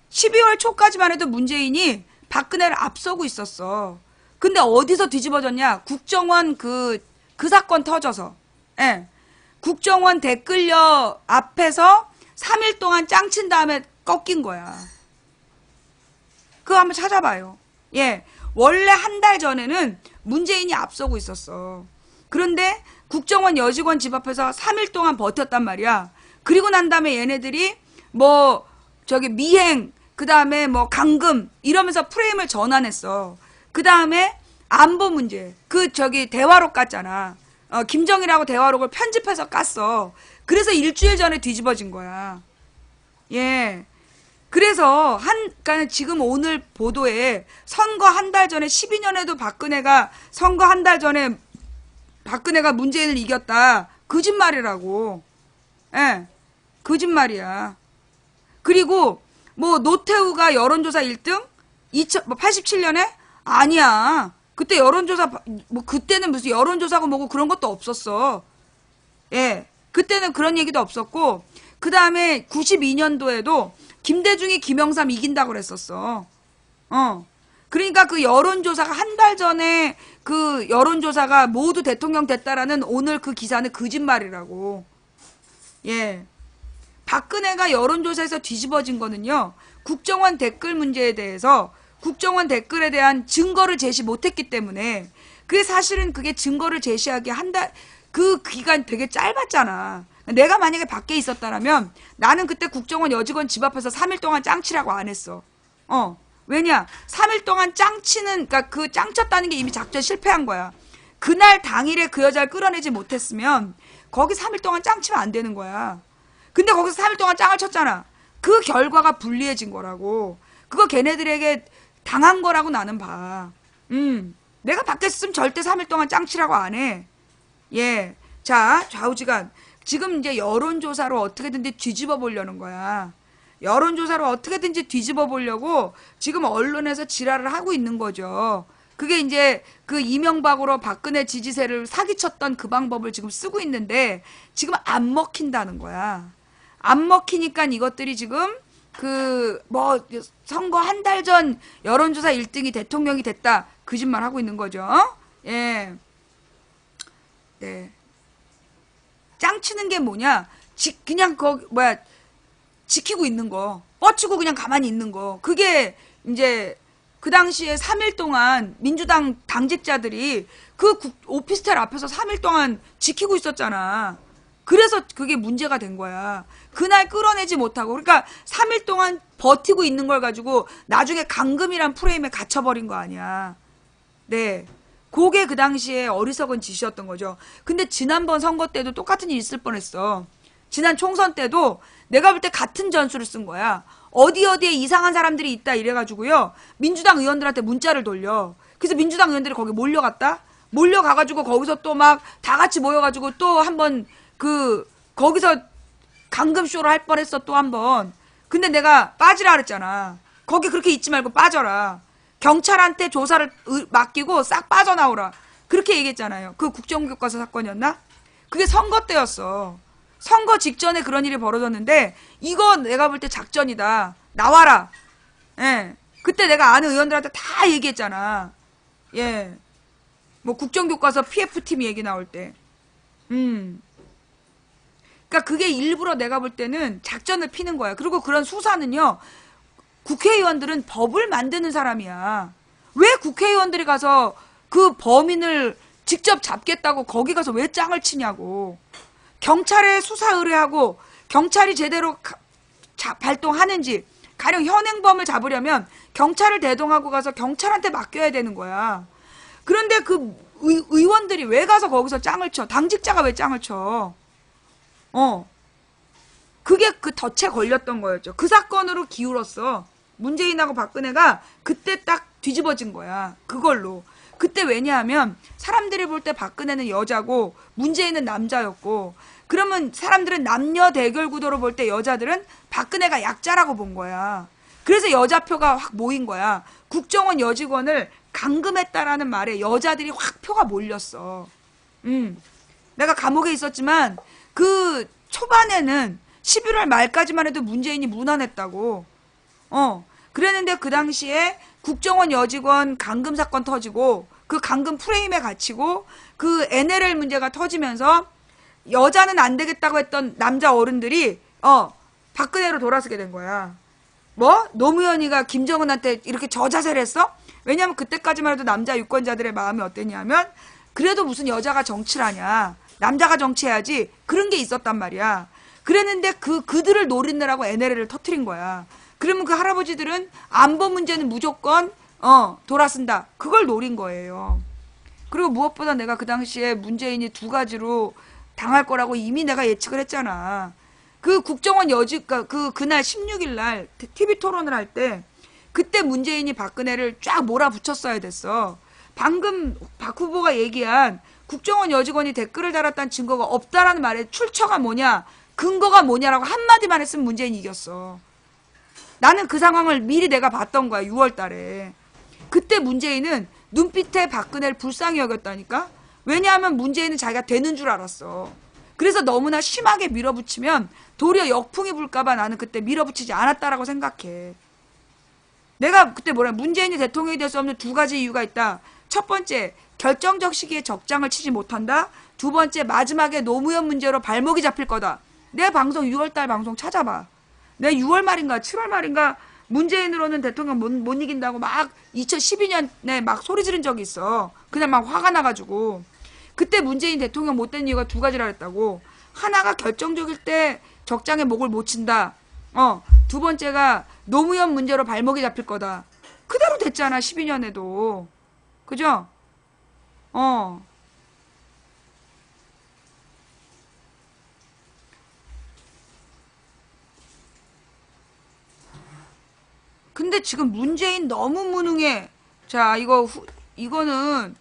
12월 초까지만 해도 문재인이 박근혜를 앞서고 있었어. 근데 어디서 뒤집어졌냐? 국정원 그 사건 터져서. 예. 국정원 댓글녀 앞에서 3일 동안 짱친 다음에 꺾인 거야. 그거 한번 찾아봐요. 예. 원래 한 달 전에는 문재인이 앞서고 있었어. 그런데 국정원 여직원 집 앞에서 3일 동안 버텼단 말이야. 그리고 난 다음에 얘네들이 뭐 저기 미행, 그 다음에 뭐 감금 이러면서 프레임을 전환했어. 그 다음에 안보 문제, 그 저기 대화록 깠잖아. 김정일하고 대화록을 편집해서 깠어. 그래서 일주일 전에 뒤집어진 거야. 예. 그래서 그러니까 지금 오늘 보도에 선거 한 달 전에 12년에도 박근혜가 선거 한 달 전에 박근혜가 문재인을 이겼다. 거짓말이라고. 예. 거짓말이야. 그리고 뭐 노태우가 여론조사 1등? 87년에? 아니야. 그때 여론조사 뭐 그때는 무슨 여론조사고 뭐고 그런 것도 없었어. 예. 그때는 그런 얘기도 없었고, 그 다음에 92년도에도 김대중이 김영삼 이긴다고 그랬었어. 그러니까 그 여론조사가 한 달 전에 그 여론조사가 모두 대통령 됐다라는 오늘 그 기사는 거짓말이라고. 예. 박근혜가 여론조사에서 뒤집어진 거는요, 국정원 댓글 문제에 대해서 국정원 댓글에 대한 증거를 제시 못했기 때문에, 그게 사실은 그게 증거를 제시하기 그 기간 되게 짧았잖아. 내가 만약에 밖에 있었다라면 나는 그때 국정원 여직원 집 앞에서 3일 동안 짱치라고 안 했어. 왜냐? 3일 동안 짱치는, 그러니까 그 짱쳤다는 게 이미 작전 실패한 거야. 그날 당일에 그 여자를 끌어내지 못했으면 거기 3일 동안 짱치면 안 되는 거야. 근데 거기서 3일 동안 짱을 쳤잖아. 그 결과가 불리해진 거라고. 그거 걔네들에게 당한 거라고 나는 봐. 내가 밖에 있으면 절대 3일 동안 짱치라고 안 해. 예. 자, 좌우지간. 지금 이제 여론조사로 어떻게든지 뒤집어 보려는 거야. 여론조사로 어떻게든지 뒤집어 보려고 지금 언론에서 지랄을 하고 있는 거죠. 그게 이제 그 이명박으로 박근혜 지지세를 사기쳤던 그 방법을 지금 쓰고 있는데 지금 안 먹힌다는 거야. 안 먹히니까 이것들이 지금 그 뭐 선거 한 달 전 여론조사 1등이 대통령이 됐다. 거짓말 하고 있는 거죠. 예. 네. 짱치는 게 뭐냐? 그냥 지키고 있는 거. 뻗치고 그냥 가만히 있는 거. 그게 이제 그 당시에 3일 동안 민주당 당직자들이 그 오피스텔 앞에서 3일 동안 지키고 있었잖아. 그래서 그게 문제가 된 거야. 그날 끌어내지 못하고. 그러니까 3일 동안 버티고 있는 걸 가지고 나중에 감금이란 프레임에 갇혀버린 거 아니야. 네. 그게 그 당시에 어리석은 짓이었던 거죠. 근데 지난번 선거 때도 똑같은 일이 있을 뻔했어. 지난 총선 때도 내가 볼 때 같은 전술을 쓴 거야. 어디에 이상한 사람들이 있다 이래가지고요. 민주당 의원들한테 문자를 돌려. 그래서 민주당 의원들이 거기 몰려갔다? 몰려가가지고 거기서 또 막 다 같이 모여가지고 또 한번 거기서 감금쇼를 할 뻔했어, 또 한 번. 근데 내가 빠지라 그랬잖아. 거기 그렇게 있지 말고 빠져라. 경찰한테 조사를 맡기고 싹 빠져나오라. 그렇게 얘기했잖아요. 그 국정교과서 사건이었나? 그게 선거 때였어. 선거 직전에 그런 일이 벌어졌는데 이거 내가 볼 때 작전이다. 나와라. 예. 그때 내가 아는 의원들한테 다 얘기했잖아. 예. 뭐 국정교과서 PF팀 얘기 나올 때. 그러니까 그게 일부러 내가 볼 때는 작전을 피는 거야. 그리고 그런 수사는요. 국회의원들은 법을 만드는 사람이야. 왜 국회의원들이 가서 그 범인을 직접 잡겠다고 거기 가서 왜 짱을 치냐고. 경찰에 수사 의뢰하고 경찰이 제대로 발동하는지, 가령 현행범을 잡으려면 경찰을 대동하고 가서 경찰한테 맡겨야 되는 거야. 그런데 그 의원들이 왜 가서 거기서 짱을 쳐? 당직자가 왜 짱을 쳐? 그게 그 덫에 걸렸던 거였죠. 그 사건으로 기울었어. 문재인하고 박근혜가 그때 딱 뒤집어진 거야. 그걸로. 그때 왜냐하면 사람들이 볼 때 박근혜는 여자고 문재인은 남자였고, 그러면 사람들은 남녀 대결 구도로 볼 때 여자들은 박근혜가 약자라고 본 거야. 그래서 여자표가 확 모인 거야. 국정원 여직원을 감금했다라는 말에 여자들이 확 표가 몰렸어. 내가 감옥에 있었지만 그 초반에는 11월 말까지만 해도 문재인이 무난했다고. 그랬는데 그 당시에 국정원 여직원 감금 사건 터지고 그 감금 프레임에 갇히고 그 NLL 문제가 터지면서 여자는 안 되겠다고 했던 남자 어른들이 박근혜로 돌아서게 된 거야. 뭐? 노무현이가 김정은한테 이렇게 저자세를 했어? 왜냐면 그때까지만 해도 남자 유권자들의 마음이 어땠냐면 그래도 무슨 여자가 정치를 하냐. 남자가 정치해야지. 그런 게 있었단 말이야. 그랬는데 그들을 노리느라고 NLL을 터트린 거야. 그러면 그 할아버지들은 안보 문제는 무조건 돌아선다. 그걸 노린 거예요. 그리고 무엇보다 내가 그 당시에 문재인이 두 가지로 당할 거라고 이미 내가 예측을 했잖아. 그 국정원 그날 16일 날 TV 토론을 할 때 그때 문재인이 박근혜를 쫙 몰아붙였어야 됐어. 방금 박 후보가 얘기한 국정원 여직원이 댓글을 달았다는 증거가 없다라는 말에 출처가 뭐냐, 근거가 뭐냐라고 한마디만 했으면 문재인이 이겼어. 나는 그 상황을 미리 내가 봤던 거야. 6월 달에. 그때 문재인은 눈빛에 박근혜를 불쌍히 여겼다니까. 왜냐하면 문재인은 자기가 되는 줄 알았어. 그래서 너무나 심하게 밀어붙이면 도리어 역풍이 불까봐 나는 그때 밀어붙이지 않았다라고 생각해. 내가 그때 문재인이 대통령이 될 수 없는 두 가지 이유가 있다. 첫 번째, 결정적 시기에 적장을 치지 못한다. 두 번째, 마지막에 노무현 문제로 발목이 잡힐 거다. 내 방송 6월달 방송 찾아봐. 내가 6월 말인가 7월 말인가 문재인으로는 대통령 못 이긴다고 막 2012년에 막 소리 지른 적이 있어. 그냥 막 화가 나가지고. 그때 문재인 대통령 못 된 이유가 두 가지라 그랬다고. 하나가 결정적일 때 적장에 목을 못 친다. 두 번째가 노무현 문제로 발목이 잡힐 거다. 그대로 됐잖아. 12년에도. 그죠? 근데 지금 문재인 너무 무능해. 자, 이거는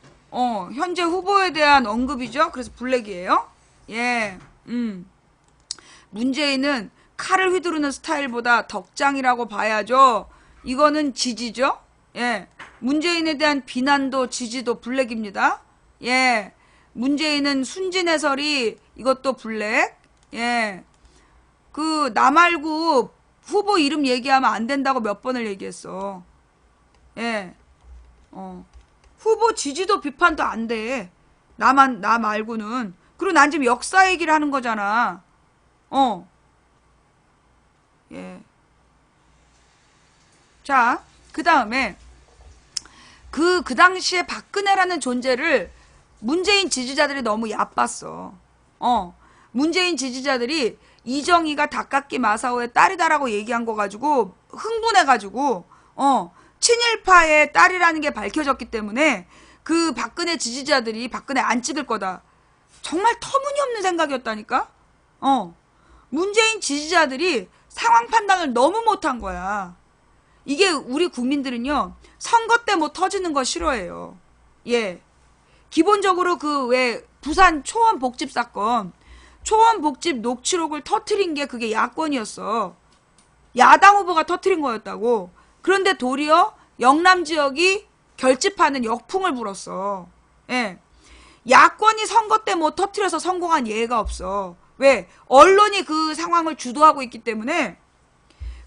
현재 후보에 대한 언급이죠. 그래서 블랙이에요. 예. 문재인은 칼을 휘두르는 스타일보다 덕장이라고 봐야죠. 이거는 지지죠. 예. 문재인에 대한 비난도 지지도 블랙입니다. 예. 문재인은 순진 해설이 이것도 블랙. 예. 나 말고 후보 이름 얘기하면 안 된다고 몇 번을 얘기했어. 예. 후보 지지도 비판도 안 돼. 나 말고는. 그리고 난 지금 역사 얘기를 하는 거잖아. 예. 자, 그 다음에 그 당시에 박근혜라는 존재를 문재인 지지자들이 너무 얕봤어. 문재인 지지자들이 이정희가 닭깎기 마사오의 딸이다라고 얘기한 거 가지고 흥분해가지고 친일파의 딸이라는 게 밝혀졌기 때문에 그 박근혜 지지자들이 박근혜 안 찍을 거다. 정말 터무니없는 생각이었다니까. 문재인 지지자들이 상황 판단을 너무 못한 거야. 이게 우리 국민들은요, 선거 때 뭐 터지는 거 싫어해요. 예. 기본적으로 왜 부산 초원 복집 사건, 초원 복집 녹취록을 터트린 게 그게 야권이었어. 야당 후보가 터트린 거였다고. 그런데 도리어 영남 지역이 결집하는 역풍을 불었어. 예. 야권이 선거 때 뭐 터트려서 성공한 예가 없어. 왜? 언론이 그 상황을 주도하고 있기 때문에.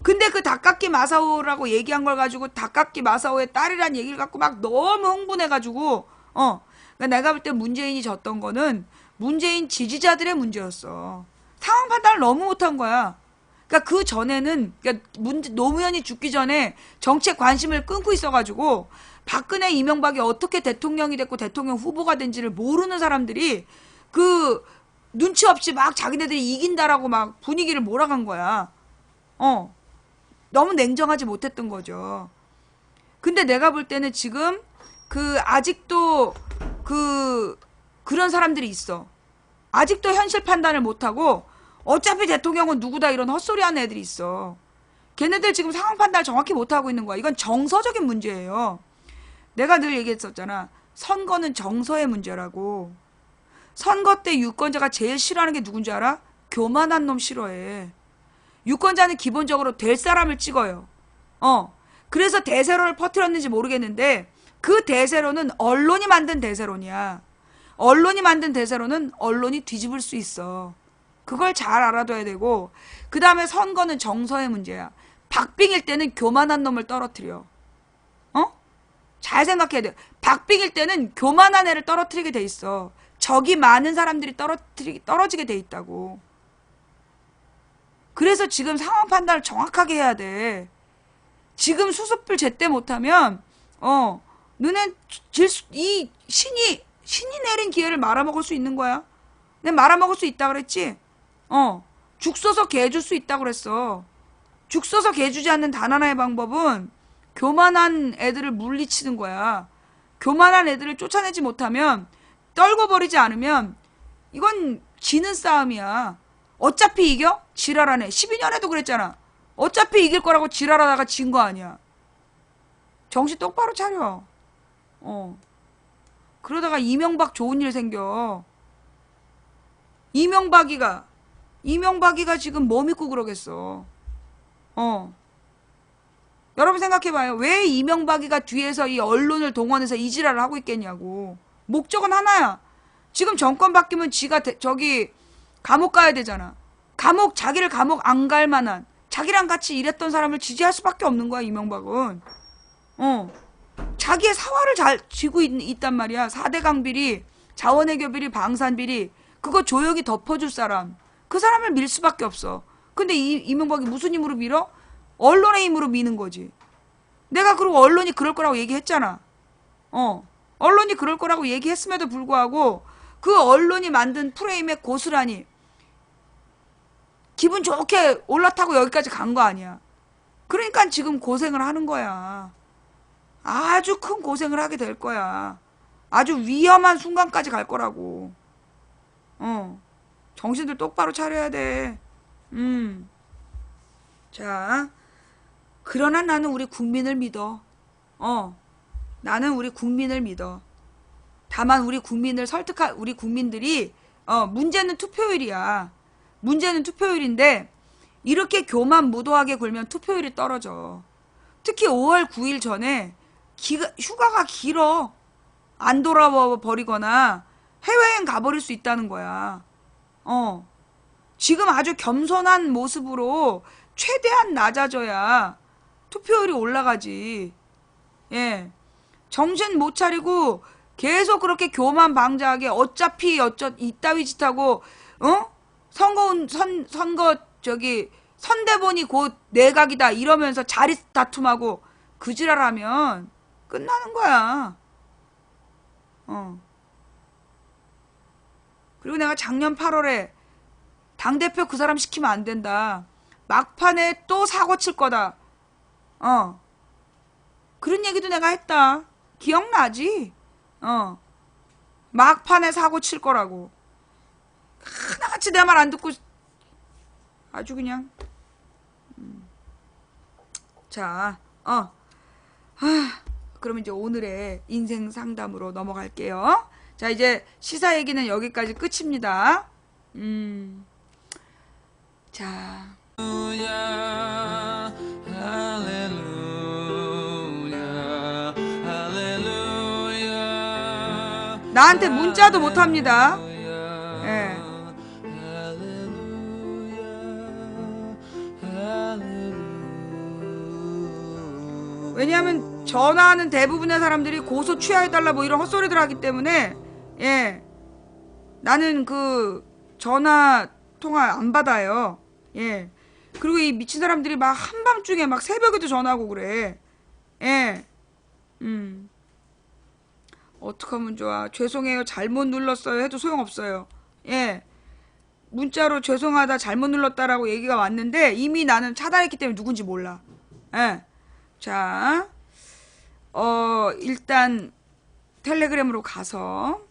근데 그 다카키 마사오라고 얘기한 걸 가지고 다카키 마사오의 딸이란 얘기를 갖고 막 너무 흥분해가지고 그러니까 내가 볼 때 문재인이 졌던 거는 문재인 지지자들의 문제였어. 상황 판단을 너무 못한 거야. 그러니까 그 전에는 그러니까 노무현이 죽기 전에 정책 관심을 끊고 있어가지고 박근혜 이명박이 어떻게 대통령이 됐고 대통령 후보가 된지를 모르는 사람들이 그 눈치 없이 막 자기네들이 이긴다라고 막 분위기를 몰아간 거야. 너무 냉정하지 못했던 거죠. 근데 내가 볼 때는 지금 아직도 그런 사람들이 있어. 아직도 현실 판단을 못하고 어차피 대통령은 누구다 이런 헛소리 하는 애들이 있어. 걔네들 지금 상황 판단을 정확히 못하고 있는 거야. 이건 정서적인 문제예요. 내가 늘 얘기했었잖아. 선거는 정서의 문제라고. 선거 때 유권자가 제일 싫어하는 게 누군지 알아? 교만한 놈 싫어해. 유권자는 기본적으로 될 사람을 찍어요. 그래서 대세론을 퍼뜨렸는지 모르겠는데 그 대세론은 언론이 만든 대세론이야. 언론이 만든 대세론은 언론이 뒤집을 수 있어. 그걸 잘 알아둬야 되고 그 다음에 선거는 정서의 문제야. 박빙일 때는 교만한 놈을 떨어뜨려. 잘 생각해야 돼. 박빙일 때는 교만한 애를 떨어뜨리게 돼 있어. 적이 많은 사람들이 떨어지게 돼 있다고. 그래서 지금 상황 판단을 정확하게 해야 돼. 지금 수습을 제때 못하면 너네 신이 내린 기회를 말아먹을 수 있는 거야. 내가 말아먹을 수 있다 그랬지? 죽 써서 개 줄 수 있다 그랬어. 죽 써서 개 주지 않는 단 하나의 방법은 교만한 애들을 물리치는 거야. 교만한 애들을 쫓아내지 못하면 떨궈 버리지 않으면 이건 지는 싸움이야. 어차피 이겨? 지랄하네. 12년에도 그랬잖아. 어차피 이길 거라고 지랄하다가 진 거 아니야. 정신 똑바로 차려. 그러다가 이명박 좋은 일 생겨. 이명박이가 지금 뭐 믿고 그러겠어. 여러분 생각해봐요. 왜 이명박이가 뒤에서 이 언론을 동원해서 이 지랄을 하고 있겠냐고. 목적은 하나야. 지금 정권 바뀌면 지가 저기 감옥 가야 되잖아. 자기를 감옥 안 갈 만한 자기랑 같이 일했던 사람을 지지할 수밖에 없는 거야. 이명박은. 자기의 사활을 잘 쥐고 있단 말이야. 4대강 비리, 자원외교 비리, 방산 비리 그거 조용히 덮어줄 사람. 그 사람을 밀 수밖에 없어. 근데 이명박이 무슨 힘으로 밀어? 언론의 힘으로 미는 거지. 내가 그리고 언론이 그럴 거라고 얘기했잖아. 언론이 그럴 거라고 얘기했음에도 불구하고 그 언론이 만든 프레임에 고스란히 기분 좋게 올라타고 여기까지 간 거 아니야. 그러니까 지금 고생을 하는 거야. 아주 큰 고생을 하게 될 거야. 아주 위험한 순간까지 갈 거라고. 정신들 똑바로 차려야 돼. 자, 그러나 나는 우리 국민을 믿어. 나는 우리 국민을 믿어. 다만 우리 국민들이 문제는 투표율이야. 문제는 투표율인데 이렇게 교만무도하게 굴면 투표율이 떨어져. 특히 5월 9일 전에 휴가가 길어. 안 돌아와 버리거나 해외여행 가버릴 수 있다는 거야. 지금 아주 겸손한 모습으로 최대한 낮아져야 투표율이 올라가지. 예. 정신 못 차리고 계속 그렇게 교만방자하게 어차피 이따위 짓 하고 선대본이 곧 내각이다 이러면서 자리 다툼하고 그 지랄하면 끝나는 거야. 그리고 내가 작년 8월에 당대표 그 사람 시키면 안 된다. 막판에 또 사고 칠 거다. 그런 얘기도 내가 했다. 기억나지? 막판에 사고 칠 거라고. 하나같이 내 말 안 듣고 아주 그냥. 자, 그러면 이제 오늘의 인생 상담으로 넘어갈게요. 자, 이제 시사 얘기는 여기까지 끝입니다. 자. 나한테 문자도 못합니다. 예. 왜냐하면 전화하는 대부분의 사람들이 고소 취하해달라 뭐 이런 헛소리들 하기 때문에 예, 나는 그 전화 통화 안 받아요. 예. 그리고 이 미친 사람들이 막 한밤중에 막 새벽에도 전화하고 그래. 예. 어떡하면 좋아. 죄송해요. 잘못 눌렀어요. 해도 소용없어요. 예. 문자로 죄송하다 잘못 눌렀다라고 얘기가 왔는데 이미 나는 차단했기 때문에 누군지 몰라. 예. 자, 일단 텔레그램으로 가서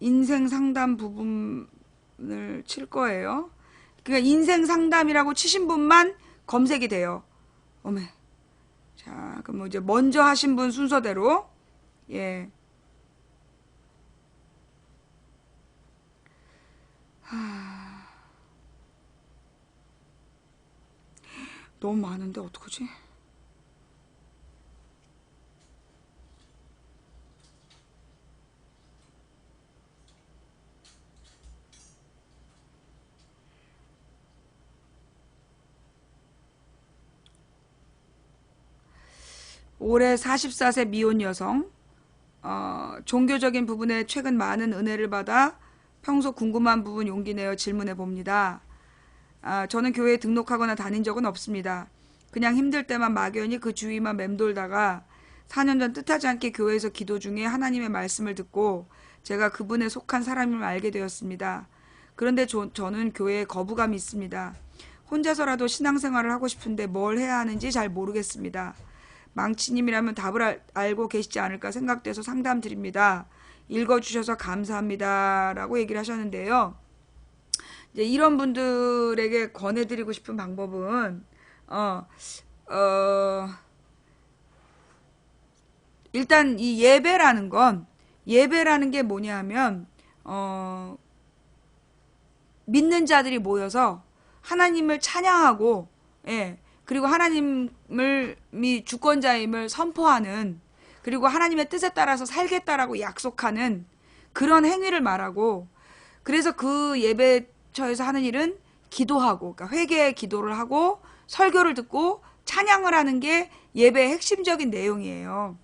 인생 상담 부분을 칠 거예요. 그러니까 인생 상담이라고 치신 분만 검색이 돼요. 어메. 자, 그럼 뭐 이제 먼저 하신 분 순서대로 예. 너무 많은데 어떡하지? 올해 44세 미혼 여성, 종교적인 부분에 최근 많은 은혜를 받아 평소 궁금한 부분 용기 내어 질문해 봅니다. 저는 교회에 등록하거나 다닌 적은 없습니다. 그냥 힘들 때만 막연히 그 주위만 맴돌다가 4년 전 뜻하지 않게 교회에서 기도 중에 하나님의 말씀을 듣고 제가 그분에 속한 사람임을 알게 되었습니다. 그런데 저는 교회에 거부감이 있습니다. 혼자서라도 신앙생활을 하고 싶은데 뭘 해야 하는지 잘 모르겠습니다. 망치님이라면 답을 알고 계시지 않을까 생각돼서 상담 드립니다. 읽어주셔서 감사합니다. 라고 얘기를 하셨는데요. 이제 이런 분들에게 권해드리고 싶은 방법은, 일단 이 예배라는 게 뭐냐 하면, 믿는 자들이 모여서 하나님을 찬양하고, 예, 그리고 하나님을 주권자임을 선포하는, 그리고 하나님의 뜻에 따라서 살겠다라고 약속하는 그런 행위를 말하고, 그래서 그 예배처에서 하는 일은 기도하고, 그러니까 회개의 기도를 하고 설교를 듣고 찬양을 하는 게 예배의 핵심적인 내용이에요.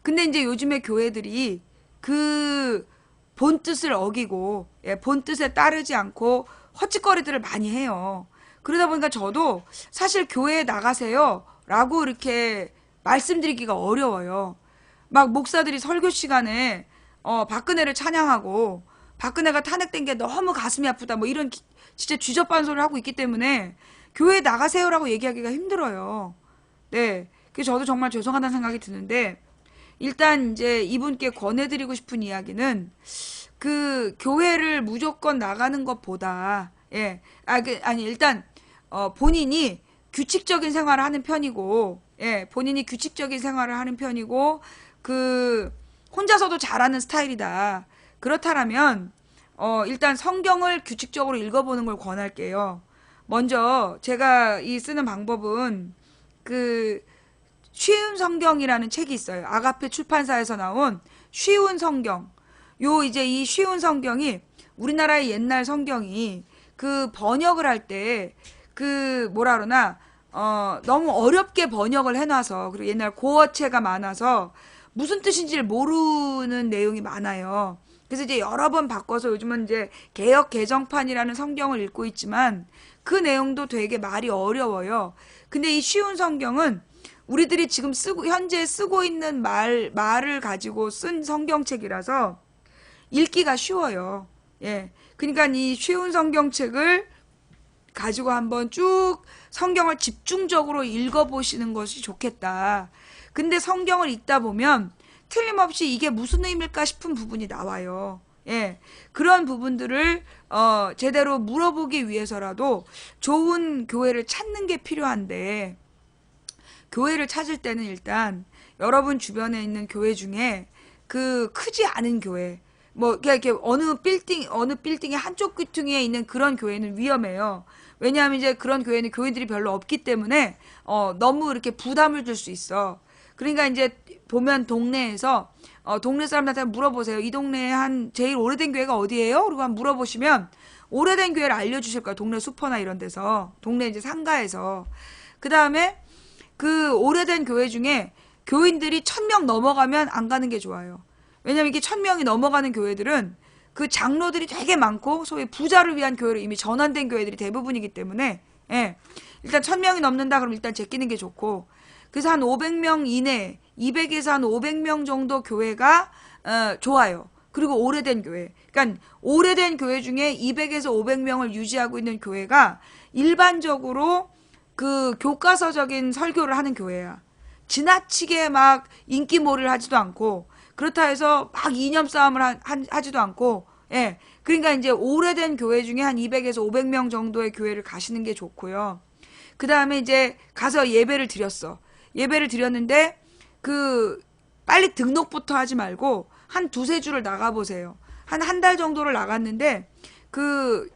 근데 이제 요즘에 교회들이 그 본뜻을 어기고, 예, 본뜻에 따르지 않고 헛짓거리들을 많이 해요. 그러다 보니까 저도 사실 교회에 나가세요 라고 이렇게 말씀드리기가 어려워요. 막 목사들이 설교 시간에 박근혜를 찬양하고 박근혜가 탄핵된 게 너무 가슴이 아프다 뭐 이런 진짜 쥐젖반 소리를 하고 있기 때문에 교회에 나가세요라고 얘기하기가 힘들어요. 네, 그래서 저도 정말 죄송하다는 생각이 드는데, 일단 이제 이분께 권해드리고 싶은 이야기는 그 교회를 무조건 나가는 것보다, 예, 아니 일단 본인이 규칙적인 생활을 하는 편이고, 예, 본인이 규칙적인 생활을 하는 편이고, 그 혼자서도 잘하는 스타일이다. 그렇다면 일단 성경을 규칙적으로 읽어보는 걸 권할게요. 먼저 제가 이 쓰는 방법은 그 쉬운 성경이라는 책이 있어요. 아가페 출판사에서 나온 쉬운 성경. 이제 이 쉬운 성경이 우리나라의 옛날 성경이 그 번역을 할 때 그 뭐라 그러나 너무 어렵게 번역을 해놔서, 그리고 옛날 고어체가 많아서 무슨 뜻인지를 모르는 내용이 많아요. 그래서 이제 여러 번 바꿔서 요즘은 이제 개역 개정판이라는 성경을 읽고 있지만 그 내용도 되게 말이 어려워요. 근데 이 쉬운 성경은 우리들이 지금 현재 쓰고 있는 말을 가지고 쓴 성경책이라서 읽기가 쉬워요. 예. 그러니까 이 쉬운 성경책을 가지고 한번 쭉 성경을 집중적으로 읽어보시는 것이 좋겠다. 근데 성경을 읽다 보면 틀림없이 이게 무슨 의미일까 싶은 부분이 나와요. 예. 그런 부분들을 제대로 물어보기 위해서라도 좋은 교회를 찾는 게 필요한데, 교회를 찾을 때는 일단 여러분 주변에 있는 교회 중에 그 크지 않은 교회, 뭐 이렇게 어느 빌딩의 한쪽 귀퉁이에 있는 그런 교회는 위험해요. 왜냐하면 이제 그런 교회는 교인들이 별로 없기 때문에 너무 이렇게 부담을 줄 수 있어. 그러니까 이제 보면 동네에서 동네 사람들한테 물어보세요. 이 동네에 한 제일 오래된 교회가 어디예요? 그리고 한번 물어보시면 오래된 교회를 알려주실 거예요. 동네 슈퍼나 이런 데서. 동네 이제 상가에서. 그 다음에 그 오래된 교회 중에 교인들이 1000명 넘어가면 안 가는 게 좋아요. 왜냐면 이게 1000명이 넘어가는 교회들은 그 장로들이 되게 많고 소위 부자를 위한 교회로 이미 전환된 교회들이 대부분이기 때문에 예. 일단 1000명이 넘는다 그러면 일단 제끼는 게 좋고 그래서 한 500명 이내 200에서 한 500명 정도 교회가 좋아요. 그리고 오래된 교회. 그러니까 오래된 교회 중에 200에서 500명을 유지하고 있는 교회가 일반적으로 그 교과서적인 설교를 하는 교회야. 지나치게 막 인기몰이를 하지도 않고 그렇다 해서 막 이념 싸움을 하지도 않고 예. 그러니까 이제 오래된 교회 중에 한 200에서 500명 정도의 교회를 가시는 게 좋고요. 그 다음에 이제 가서 예배를 드렸어. 예배를 드렸는데 그 빨리 등록부터 하지 말고 한 두세 주를 나가보세요. 한 달 정도를 나갔는데 그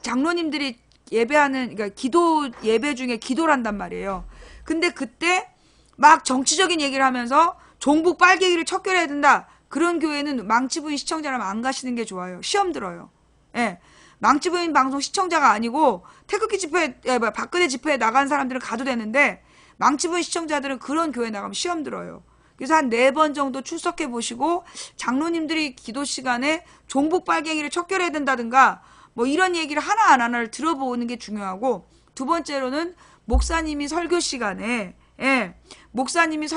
장로님들이 예배하는 그러니까 기도 예배 중에 기도를 한단 말이에요. 근데 그때 막 정치적인 얘기를 하면서 종북 빨갱이를 척결해야 된다. 그런 교회는 망치부인 시청자라면 안 가시는 게 좋아요. 시험 들어요. 예. 망치부인 방송 시청자가 아니고 태극기 집회, 박근혜 집회에 나간 사람들은 가도 되는데 망치부인 시청자들은 그런 교회 나가면 시험 들어요. 그래서 한 4번 정도 출석해 보시고 장로님들이 기도 시간에 종북 빨갱이를 척결해야 된다든가 뭐 이런 얘기를 하나 안 하나를 들어보는 게 중요하고 두 번째로는 목사님이 설교 시간에 목사님이